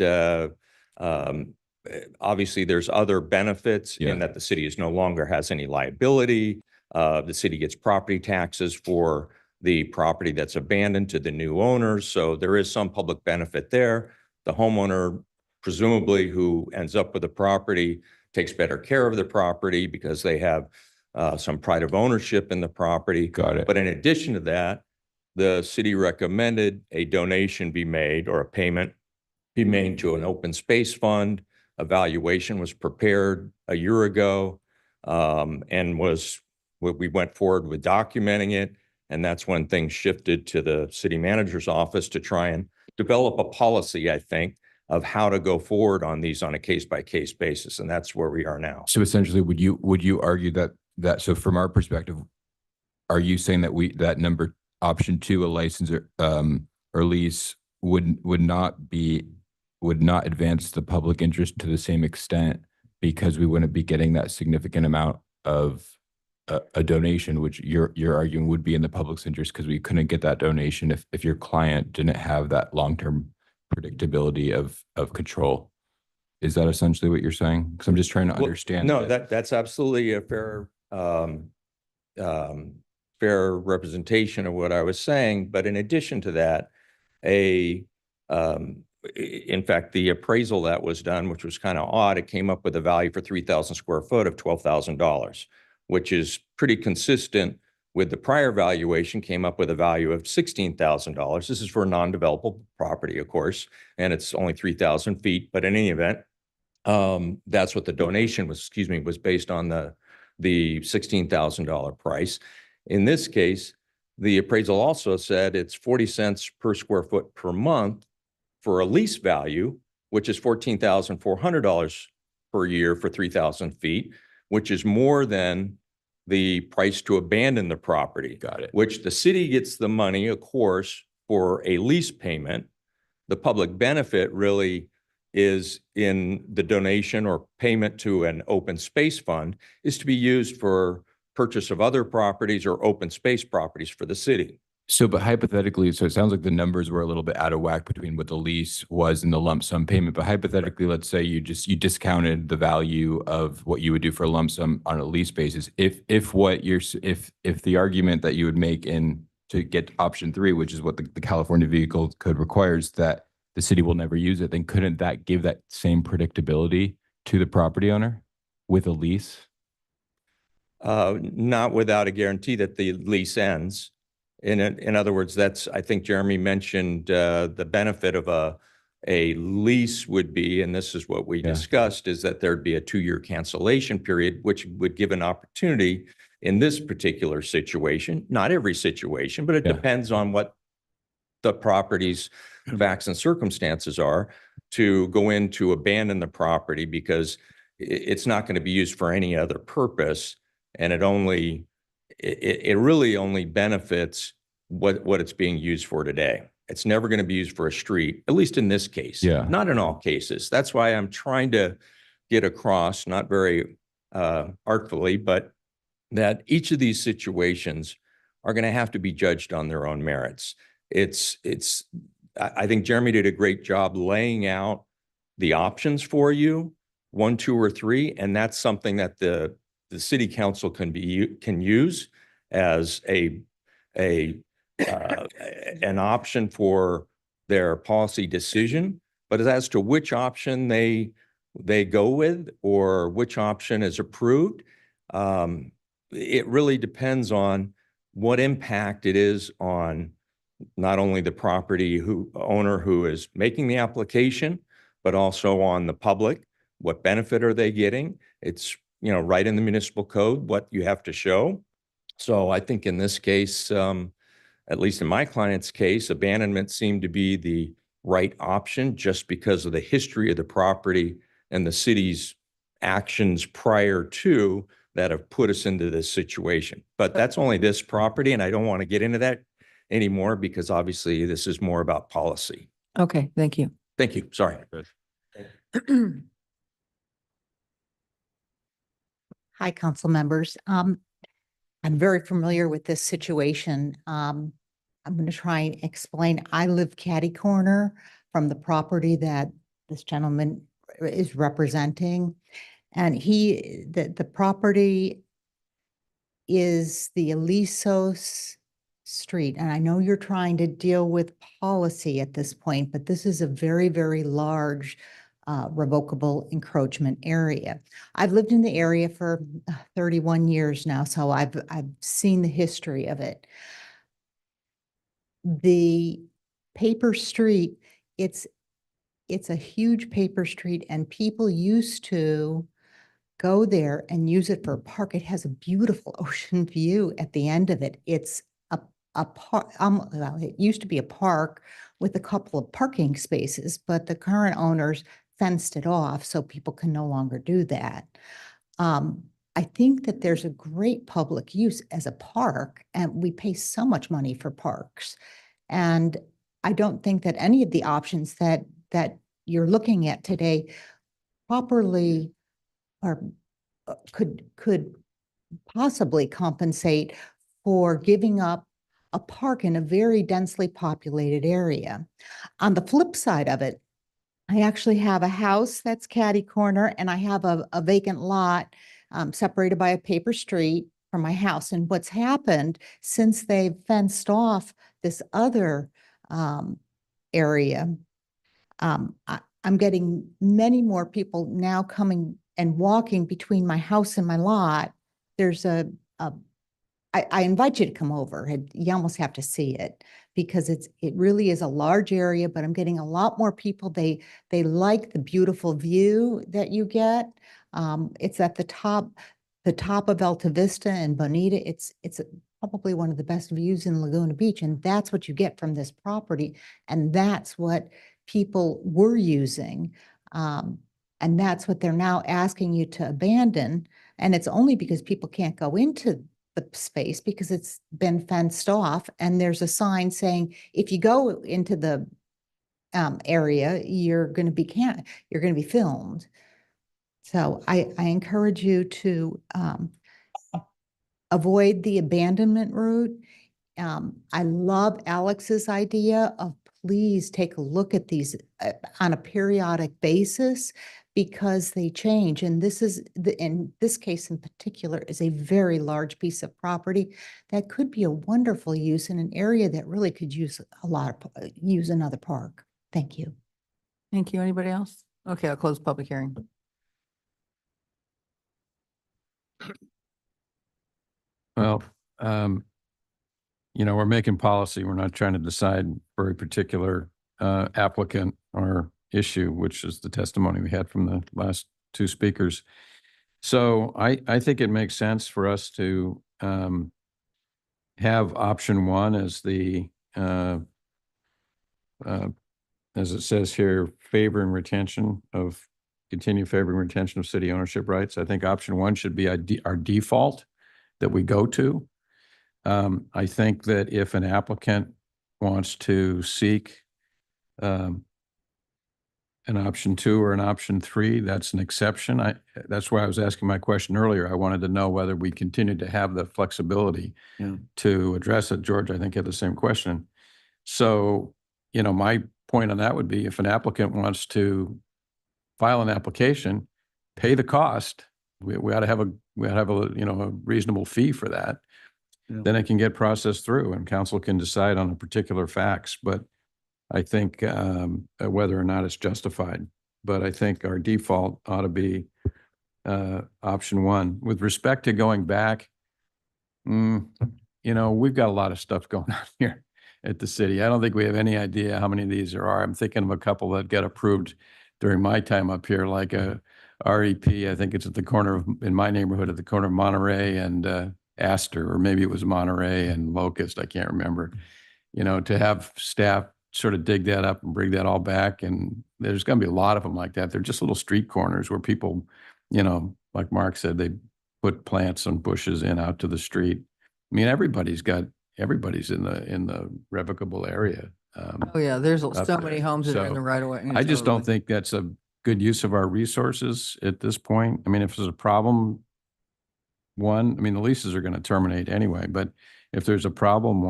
obviously there's other benefits in that the city no longer has any liability. The city gets property taxes for the property that's abandoned to the new owners. So there is some public benefit there. The homeowner, presumably who ends up with the property, takes better care of the property because they have some pride of ownership in the property. Got it. But in addition to that, the city recommended a donation be made or a payment be made to an open space fund. A valuation was prepared a year ago, and we went forward with documenting it. And that's when things shifted to the city manager's office to try and develop a policy, I think, of how to go forward on these on a case-by-case basis. And that's where we are now. So essentially, would you argue that so from our perspective, are you saying that that number option 2, a license or lease would not advance the public interest to the same extent because we wouldn't be getting that significant amount of a donation, which you're arguing would be in the public's interest because we couldn't get that donation if your client didn't have that long-term predictability of control. Is that essentially what you're saying? Because I'm just trying to understand. No, that's absolutely a fair representation of what I was saying. But in addition to that, in fact, the appraisal that was done, which was kind of odd, it came up with a value for 3,000 square foot of $12,000, which is pretty consistent with the prior valuation, came up with a value of $16,000. This is for a non-developable property, of course, and it's only 3,000 feet. But in any event, that's what the donation was based on the $16,000 price. In this case, the appraisal also said it's 40 cents per square foot per month for a lease value, which is $14,400 per year for 3,000 feet, which is more than the price to abandon the property. Got it. Which the city gets the money, of course, for a lease payment. The public benefit really is in the donation or payment to an open space fund is to be used for purchase of other properties or open space properties for the city. So, but hypothetically, so it sounds like the numbers were a little bit out of whack between what the lease was and the lump sum payment. But hypothetically, let's say you discounted the value of what you would do for a lump sum on a lease basis. If the argument that you would make to get option 3, which is what the California Vehicle Code requires, that the city will never use it, then couldn't that give that same predictability to the property owner with a lease? Not without a guarantee that the lease ends. In other words, I think Jeremy mentioned the benefit of a lease would be, and this is what we discussed, is that there'd be a 2-year cancellation period, which would give an opportunity in this particular situation, not every situation, but it depends on what the property's facts and circumstances are, to go in to abandon the property because it's not going to be used for any other purpose. And it really only benefits what it's being used for today. It's never going to be used for a street, at least in this case. Yeah. Not in all cases. That's why I'm trying to get across, not very artfully, but that each of these situations are going to have to be judged on their own merits. I think Jeremy did a great job laying out the options for you, 1, 2, or 3, and that's something that the city council can use as an option for their policy decision. But as to which option they go with or which option is approved, it really depends on what impact it is on not only the property owner who is making the application, but also on the public. What benefit are they getting? It's right in the municipal code what you have to show. So I think in this case, at least in my client's case, abandonment seemed to be the right option just because of the history of the property and the city's actions prior to that have put us into this situation. But that's only this property, and I don't want to get into that anymore because obviously this is more about policy. Okay, thank you. Thank you. Sorry. Hi, council members. I'm very familiar with this situation. I'm going to try and explain. I live catty corner from the property that this gentleman is representing. And the property is the Alisos Street. And I know you're trying to deal with policy at this point, but this is a very, very large revocable encroachment area. I've lived in the area for 31 years now, so I've seen the history of it. The paper street, it's a huge paper street, and people used to go there and use it for a park. It has a beautiful ocean view at the end of it. It's a park, well, it used to be a park with a couple of parking spaces, but the current owners fenced it off so people can no longer do that. I think that there's a great public use as a park, and we pay so much money for parks. And I don't think that any of the options that you're looking at today properly or could possibly compensate for giving up a park in a very densely populated area. On the flip side of it, I actually have a house that's catty corner, and I have a vacant lot separated by a paper street from my house. And what's happened since they've fenced off this other area, I'm getting many more people now coming and walking between my house and my lot. There's I invite you to come over. You almost have to see it because it really is a large area, but I'm getting a lot more people. They like the beautiful view that you get. It's at the top of Alta Vista and Bonita. It's probably one of the best views in Laguna Beach, and that's what you get from this property. And that's what people were using. And that's what they're now asking you to abandon. And it's only because people can't go into the space because it's been fenced off. And there's a sign saying, if you go into the area, you're going to be filmed. So I encourage you to avoid the abandonment route. I love Alex's idea of please take a look at these on a periodic basis because they change. And in this case in particular is a very large piece of property that could be a wonderful use in an area that really could use use another park. Thank you. Thank you. Anybody else? Okay, I'll close public hearing. Well, we're making policy. We're not trying to decide for a particular applicant or issue, which is the testimony we had from the last two speakers. So I think it makes sense for us to have option one as the, as it says here, continue favoring retention of city ownership rights. I think option one should be our default that we go to. I think that if an applicant wants to seek an option two or an option three, that's an exception. That's why I was asking my question earlier. I wanted to know whether we continue to have the flexibility to address it. George, I think, had the same question. So, my point on that would be if an applicant wants to file an application, pay the cost. We ought to have a a reasonable fee for that. Yeah. Then it can get processed through and council can decide on a particular facts. But I think whether or not it's justified. But I think our default ought to be option one. With respect to going back, we've got a lot of stuff going on here at the city. I don't think we have any idea how many of these there are. I'm thinking of a couple that get approved during my time up here, like a REP. I think it's at the corner in my neighborhood, at the corner of Monterey and Astor, or maybe it was Monterey and Locust. I can't remember. To have staff sort of dig that up and bring that all back. And there's going to be a lot of them like that. They're just little street corners where people, like Mark said, they put plants and bushes out to the street. I mean, everybody's in the revocable area. Oh yeah, there's so many homes that are in the right of way. I just don't think that's a good use of our resources at this point. I mean, if there's a problem, the leases are going to terminate anyway, but if there's a problem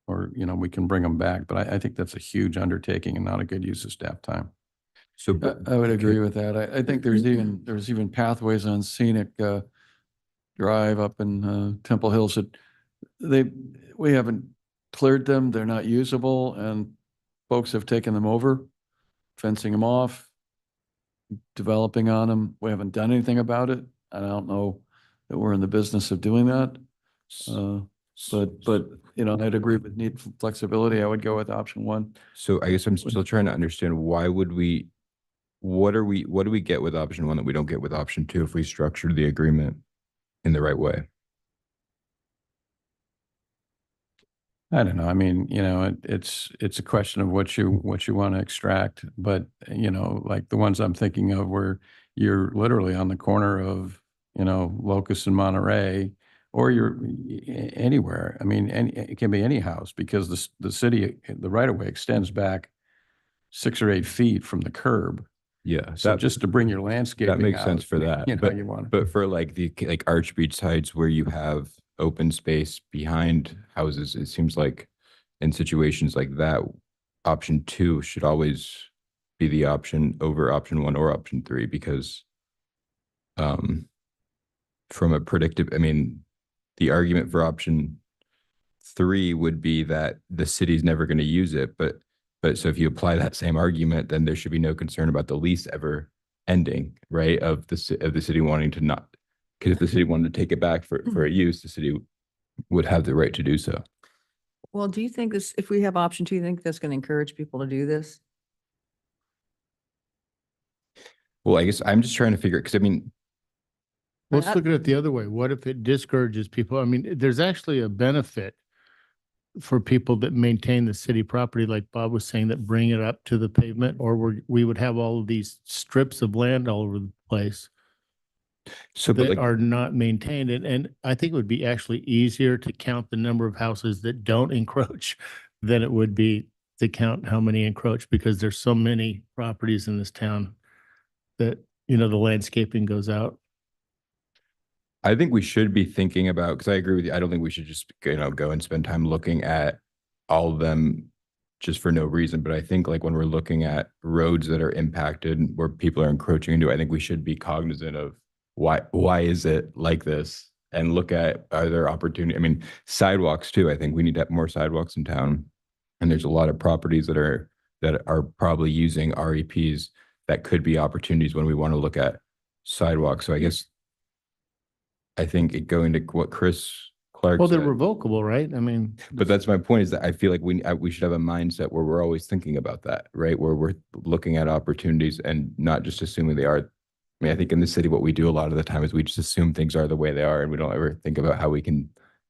or, we can bring them back. But I think that's a huge undertaking and not a good use of staff time. So I would agree with that. I think there's even pathways on Scenic Drive up in Temple Hills that we haven't cleared them. They're not usable and folks have taken them over, fencing them off, developing on them. We haven't done anything about it. I don't know that we're in the business of doing that. But, you know, I'd agree with need for flexibility. I would go with option one. So I guess I'm still trying to understand why would we, what do we get with option one that we don't get with option two if we structure the agreement in the right way? I don't know. I mean, you know, it's a question of what you want to extract, but you know, like the ones I'm thinking of where you're literally on the corner of, you know, Locust and Monterey, or you're anywhere. I mean, it can be any house because the city, the right of way extends back 6 or 8 feet from the curb. Yeah. So just to bring your landscaping That makes out, sense for that. you know, But, you want. but for like the, like Arch Beach sites where you have open space behind houses, it seems like in situations like that, option two should always be the option over option one or option three, because from a predictive, I mean, the argument for option three would be that the city's never going to use it, but so if you apply that same argument, then there should be no concern about the lease ever ending, right? Of the city wanting to not, because if the city wanted to take it back for a use, the city would have the right to do so. Well, do you think this, if we have option two, you think that's going to encourage people to do this? Well, I guess I'm just trying to figure, because I mean, Let's look at it the other way. What if it discourages people? I mean, there's actually a benefit for people that maintain the city property, like Bob was saying, that bring it up to the pavement, or we would have all of these strips of land all over the place so but that like, are not maintained. And I think it would be actually easier to count the number of houses that don't encroach than it would be to count how many encroach, because there's so many properties in this town that, you know, the landscaping goes out. I think we should be thinking about, because I agree with you, I don't think we should just, you know, go and spend time looking at all of them just for no reason. But I think like when we're looking at roads that are impacted where people are encroaching into, I think we should be cognizant of why is it like this, and look at, are there opportunity? I mean, sidewalks too. I think we need to have more sidewalks in town. And there's a lot of properties that are probably using REPs that could be opportunities when we want to look at sidewalks. So I guess I think going to what Chris Clark Well, they're said, revocable, right? I mean, but that's my point, is that I feel like we should have a mindset where we're always thinking about that, right? Where we're looking at opportunities and not just assuming they are. I mean, I think in the city, what we do a lot of the time is we just assume things are the way they are, and we don't ever think about how we can,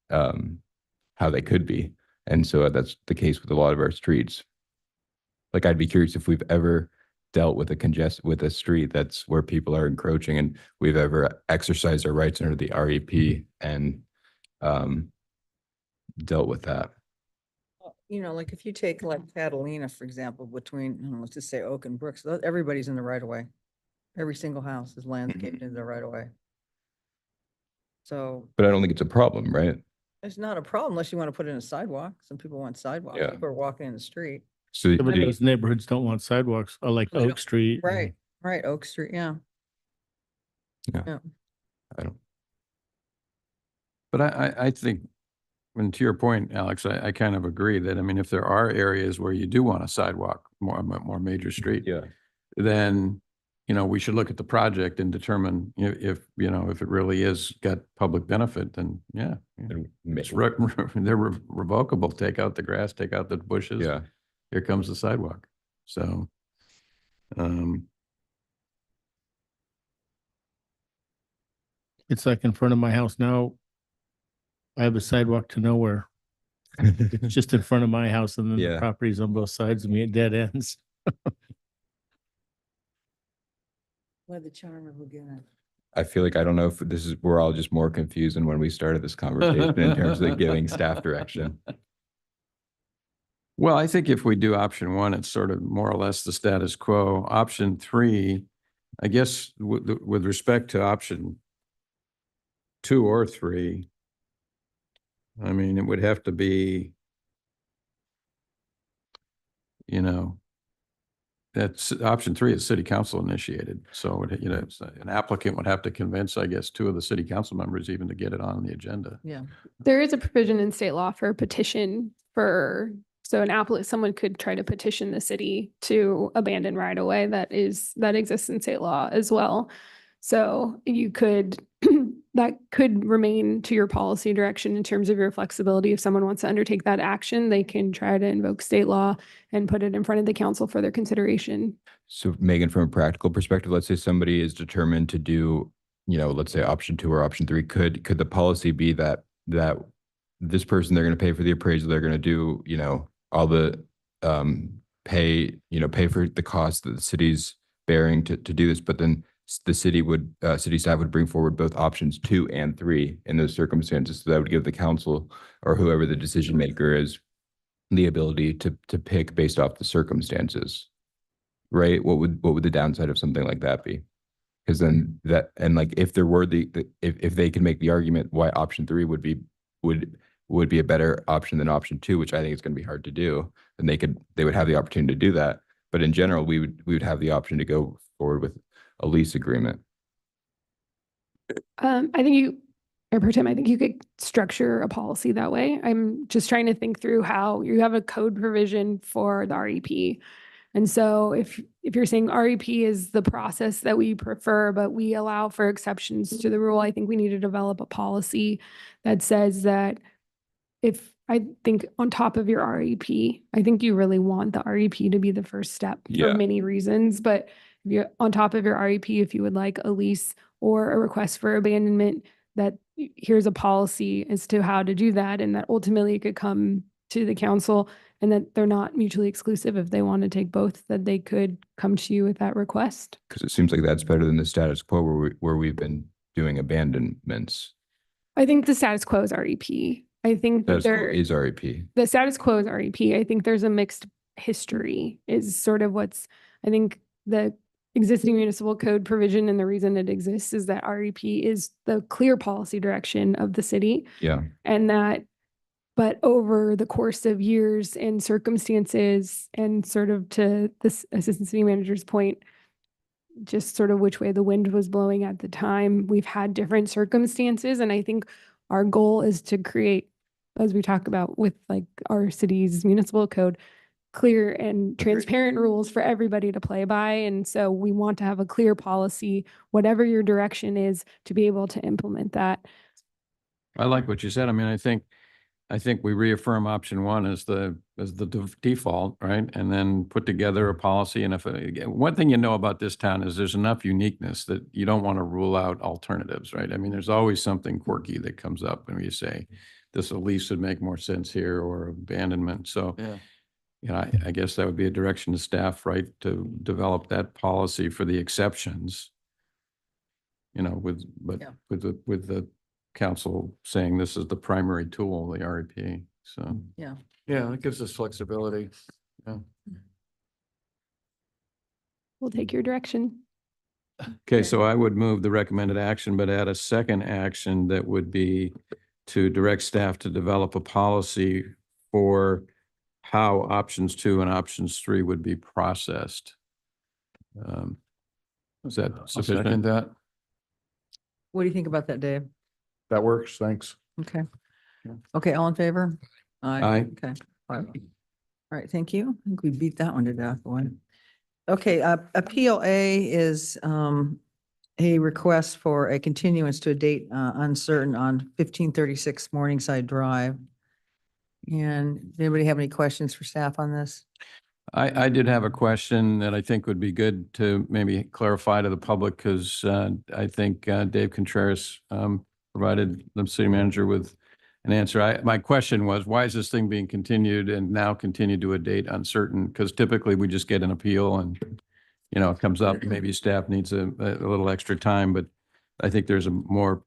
how they could be. And so that's the case with a lot of our streets. Like, I'd be curious if we've ever dealt with a street that's where people are encroaching, and we've ever exercised our rights under the REP and dealt with that. You know, like if you take like Catalina, for example, between, I don't know, let's just say Oak and Brooks, everybody's in the right of way. Every single house is landscaped in the right of way. So But I don't think it's a problem, right? it's not a problem unless you want to put in a sidewalk. Some people want sidewalks. Yeah. People are walking in the street. So some of those neighborhoods don't want sidewalks, like They don't- Oak Street. Right, right, Oak Street, yeah. Yeah. Yeah. I don't. But I think, and to your point, Alex, I kind of agree that, I mean, if there are areas where you do want a sidewalk, more major street, Yeah. then, you know, we should look at the project and determine if you know, if it really is got public benefit, then yeah. It's they're revocable. Take out the grass, take out the bushes. Yeah. Here comes the sidewalk. So, It's like in front of my house now. I have a sidewalk to nowhere. It's just in front of my house, and then the Yeah. properties on both sides of me at dead ends. What the charm of Laguna. I feel like I don't know if we're all just more confused than when we started this conversation in terms of giving staff direction. well, I think if we do option one, it's sort of more or less the status quo. Option three, I guess with respect to option two or three, I mean, it would have to be, you know, that's option three is city council initiated. So, you know, an applicant would have to convince, I guess, 2 of the city council members even to get it on the agenda. Yeah. There is a provision in state law for a petition for So an applicant, someone could try to petition the city to abandon right away that exists in state law as well. So you could, that could remain to your policy direction in terms of your flexibility. If someone wants to undertake that action, they can try to invoke state law and put it in front of the council for their consideration. So Megan, from a practical perspective, let's say somebody is determined to do, let's say option 2 or option 3, could the policy be that this person, they're going to pay for the appraisal, they're going to do, all the pay for the cost that the city's bearing to do this, but then the city staff would bring forward both options 2 and 3 in those circumstances. So that would give the council or whoever the decision maker is the ability to pick based off the circumstances, right? What would the downside of something like that be? Because then if there were if they can make the argument why option 3 would be a better option than option 2, which I think is going to be hard to do, then they would have the opportunity to do that. But in general, we would have the option to go forward with a lease agreement. I think you could structure a policy that way. I'm just trying to think through how you have a code provision for the REP. And so if you're saying REP is the process that we prefer, but we allow for exceptions to the rule, I think we need to develop a policy that says that I think on top of your REP, I think you really want the REP to be the first step for many reasons, but if you're on top of your REP, if you would like a lease or a request for abandonment, that here's a policy as to how to do that, and that ultimately it could come to the council, and that they're not mutually exclusive. If they want to take both, that they could come to you with that request. Because it seems like that's better than the status quo where we've been doing abandonments. I think the status quo is REP. I think that Is REP. the status quo is REP. I think there's a mixed history is sort of I think the existing municipal code provision, and the reason it exists is that REP is the clear policy direction of the city. Yeah. But over the course of years and circumstances, and sort of to this assistant city manager's point, just sort of which way the wind was blowing at the time, we've had different circumstances. And I think our goal is to create, as we talk about with like our city's municipal code, clear and transparent rules for everybody to play by. And so we want to have a clear policy, whatever your direction is, to be able to implement that. I like what you said. I mean, I think we reaffirm option 1 as the default, right? And then put together a policy. And one thing about this town is there's enough uniqueness that you don't want to rule out alternatives, right? I mean, there's always something quirky that comes up when you say this lease would make more sense here, or abandonment. So, I guess that would be a direction to staff, right, to develop that policy for the exceptions. With the council saying this is the primary tool, the REP. So Yeah, it gives us flexibility. Yeah. We'll take your direction. Okay, so I would move the recommended action, but add a second action that would be to direct staff to develop a policy for how options 2 and options 3 would be processed. Is that sufficient? Second that. what do you think about that, Dave? That works. Thanks. Okay. Okay, all in favor? Aye. Okay. All right, thank you. I think we beat that one to death. Okay, Appeal A is a request for a continuance to a date uncertain on 1536 Morningside Drive. And does anybody have any questions for staff on this? I did have a question that I think would be good to maybe clarify to the public, because I think Dave Contreras provided the city manager with an answer. My question was, why is this thing being continued and now continued to a date uncertain? Because typically we just get an appeal and, it comes up, maybe staff needs a little extra time, but I think there's a more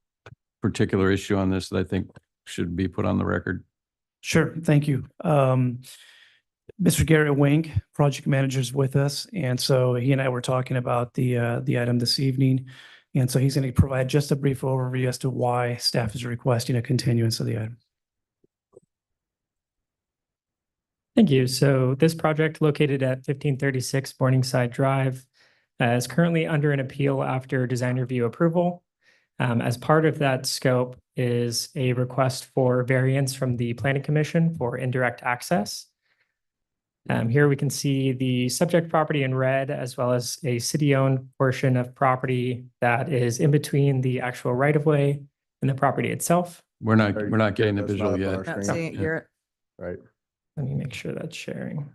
particular issue on this that I think should be put on the record. Sure, thank you. Mr. Garrett Wink, project manager, is with us, and so he and I were talking about the item this evening, and so he's going to provide just a brief overview as to why staff is requesting a continuance of the item. Thank you. So this project, located at 1536 Morningside Drive, is currently under an appeal after design review approval. As part of that scope is a request for variance from the Planning Commission for indirect access. Here we can see the subject property in red, as well as a city-owned portion of property that is in between the actual right-of-way and the property itself. We're not getting the That's visual not up on yet. our Not screen. seeing it, Garrett. Right. Let me make sure that's sharing.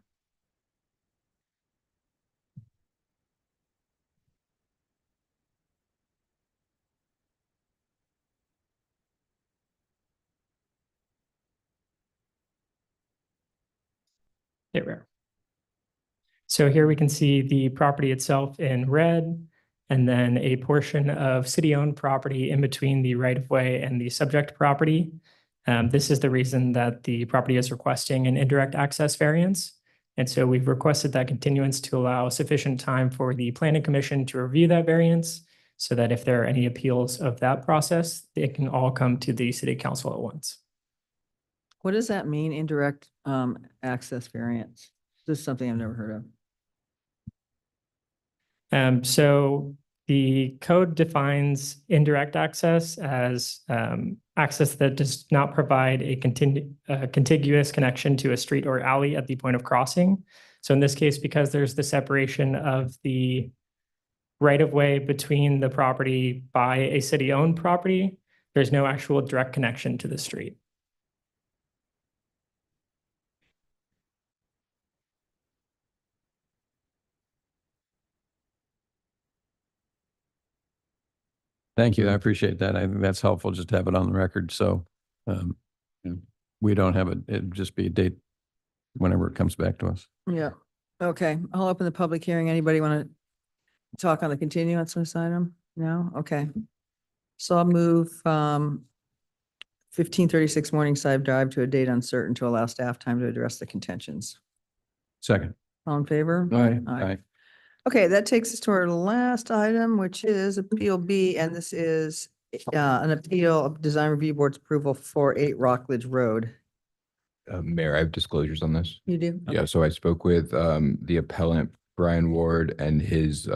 There we are. So here we can see the property itself in red, and then a portion of city-owned property in between the right-of-way and the subject property. This is the reason that the property is requesting an indirect access variance. And so we've requested that continuance to allow sufficient time for the planning commission to review that variance, so that if there are any appeals of that process, they can all come to the city council at once. What does that mean, indirect access variance? This is something I've never heard of. So the code defines indirect access as access that does not provide a contiguous connection to a street or alley at the point of crossing. So in this case, because there's the separation of the right-of-way between the property by a city-owned property, there's no actual direct connection to the street. Thank you. I appreciate that. I think that's helpful just to have it on the record. So we don't have it. It'd just be a date whenever it comes back to us. Yeah. Okay, I'll open the public hearing. Anybody want to talk on the continuance on this item? No? Okay. So I'll move 1536 Morningside Drive to a date uncertain to allow staff time to address the contentions. Second. All in favor? Aye. Okay, that takes us to our last item, which is Appeal B, and this is an appeal of Design Review Board's approval for 8 Rockledge Road. Mayor, I have disclosures on this. You do? Yeah, so I spoke with the appellant, Brian Ward, and his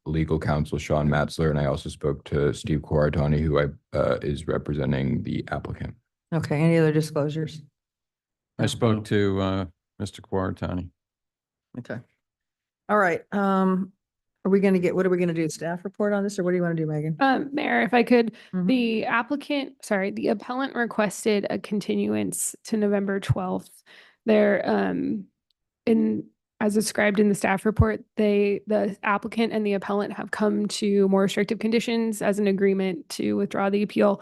legal counsel, Sean Matzler, and I also spoke to Steve Quaratani, who is representing the applicant. Okay, any other disclosures? I spoke to Mr. Quaratani. Okay. All right, are we gonna get, what are we gonna do? Staff report on this, or what do you want to do, Megan? Mayor, if I could, Mhm. the appellant requested a continuance to November 12th. They're, as described in the staff report, the applicant and the appellant have come to more restrictive conditions as an agreement to withdraw the appeal.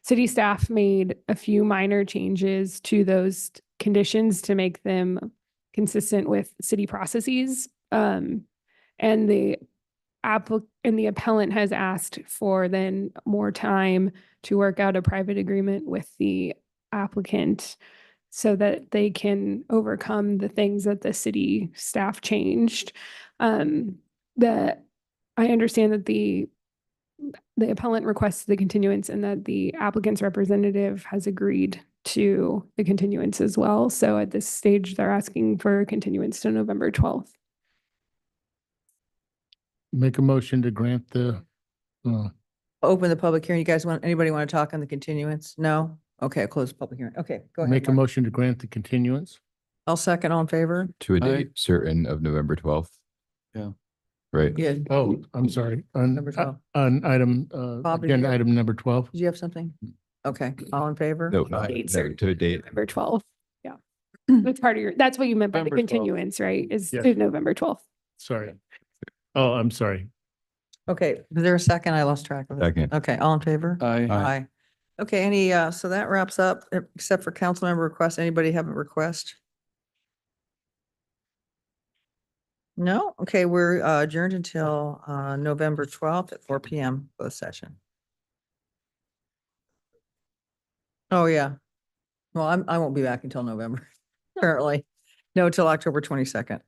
City staff made a few minor changes to those conditions to make them consistent with city processes. And the appellant has asked for then more time to work out a private agreement with the applicant so that they can overcome the things that the city staff changed. I understand that the appellant requested the continuance and that the applicant's representative has agreed to the continuance as well. So at this stage, they're asking for a continuance to November 12th. Make a motion to grant the, Open the public hearing. You guys anybody want to talk on the continuance? No? Okay, I'll close the public hearing. Okay, go ahead. make a Mark. motion to grant the continuance. I'll second, all in favor? To a Aye. date certain of November 12th. Yeah. Right. Yeah. Oh, I'm sorry. Number 12. On item, Bob, did agenda you- item number 12. Did you have something? Okay, all in favor? No, not Date no, certain. to a date. November 12th. Yeah. That's part of that's what you meant by the November 12th. continuance, right? Is Yes. to November 12th. Sorry. Oh, I'm sorry. Okay, is there a second? I lost track of it. Second. Okay, all in favor? Aye. Aye. Okay, so that wraps up, except for council member requests. Anybody have a request? No? Okay, we're adjourned until November 12th at 4 PM for the session. Oh, yeah. Well, I won't be back until November, apparently. No, till October 22nd.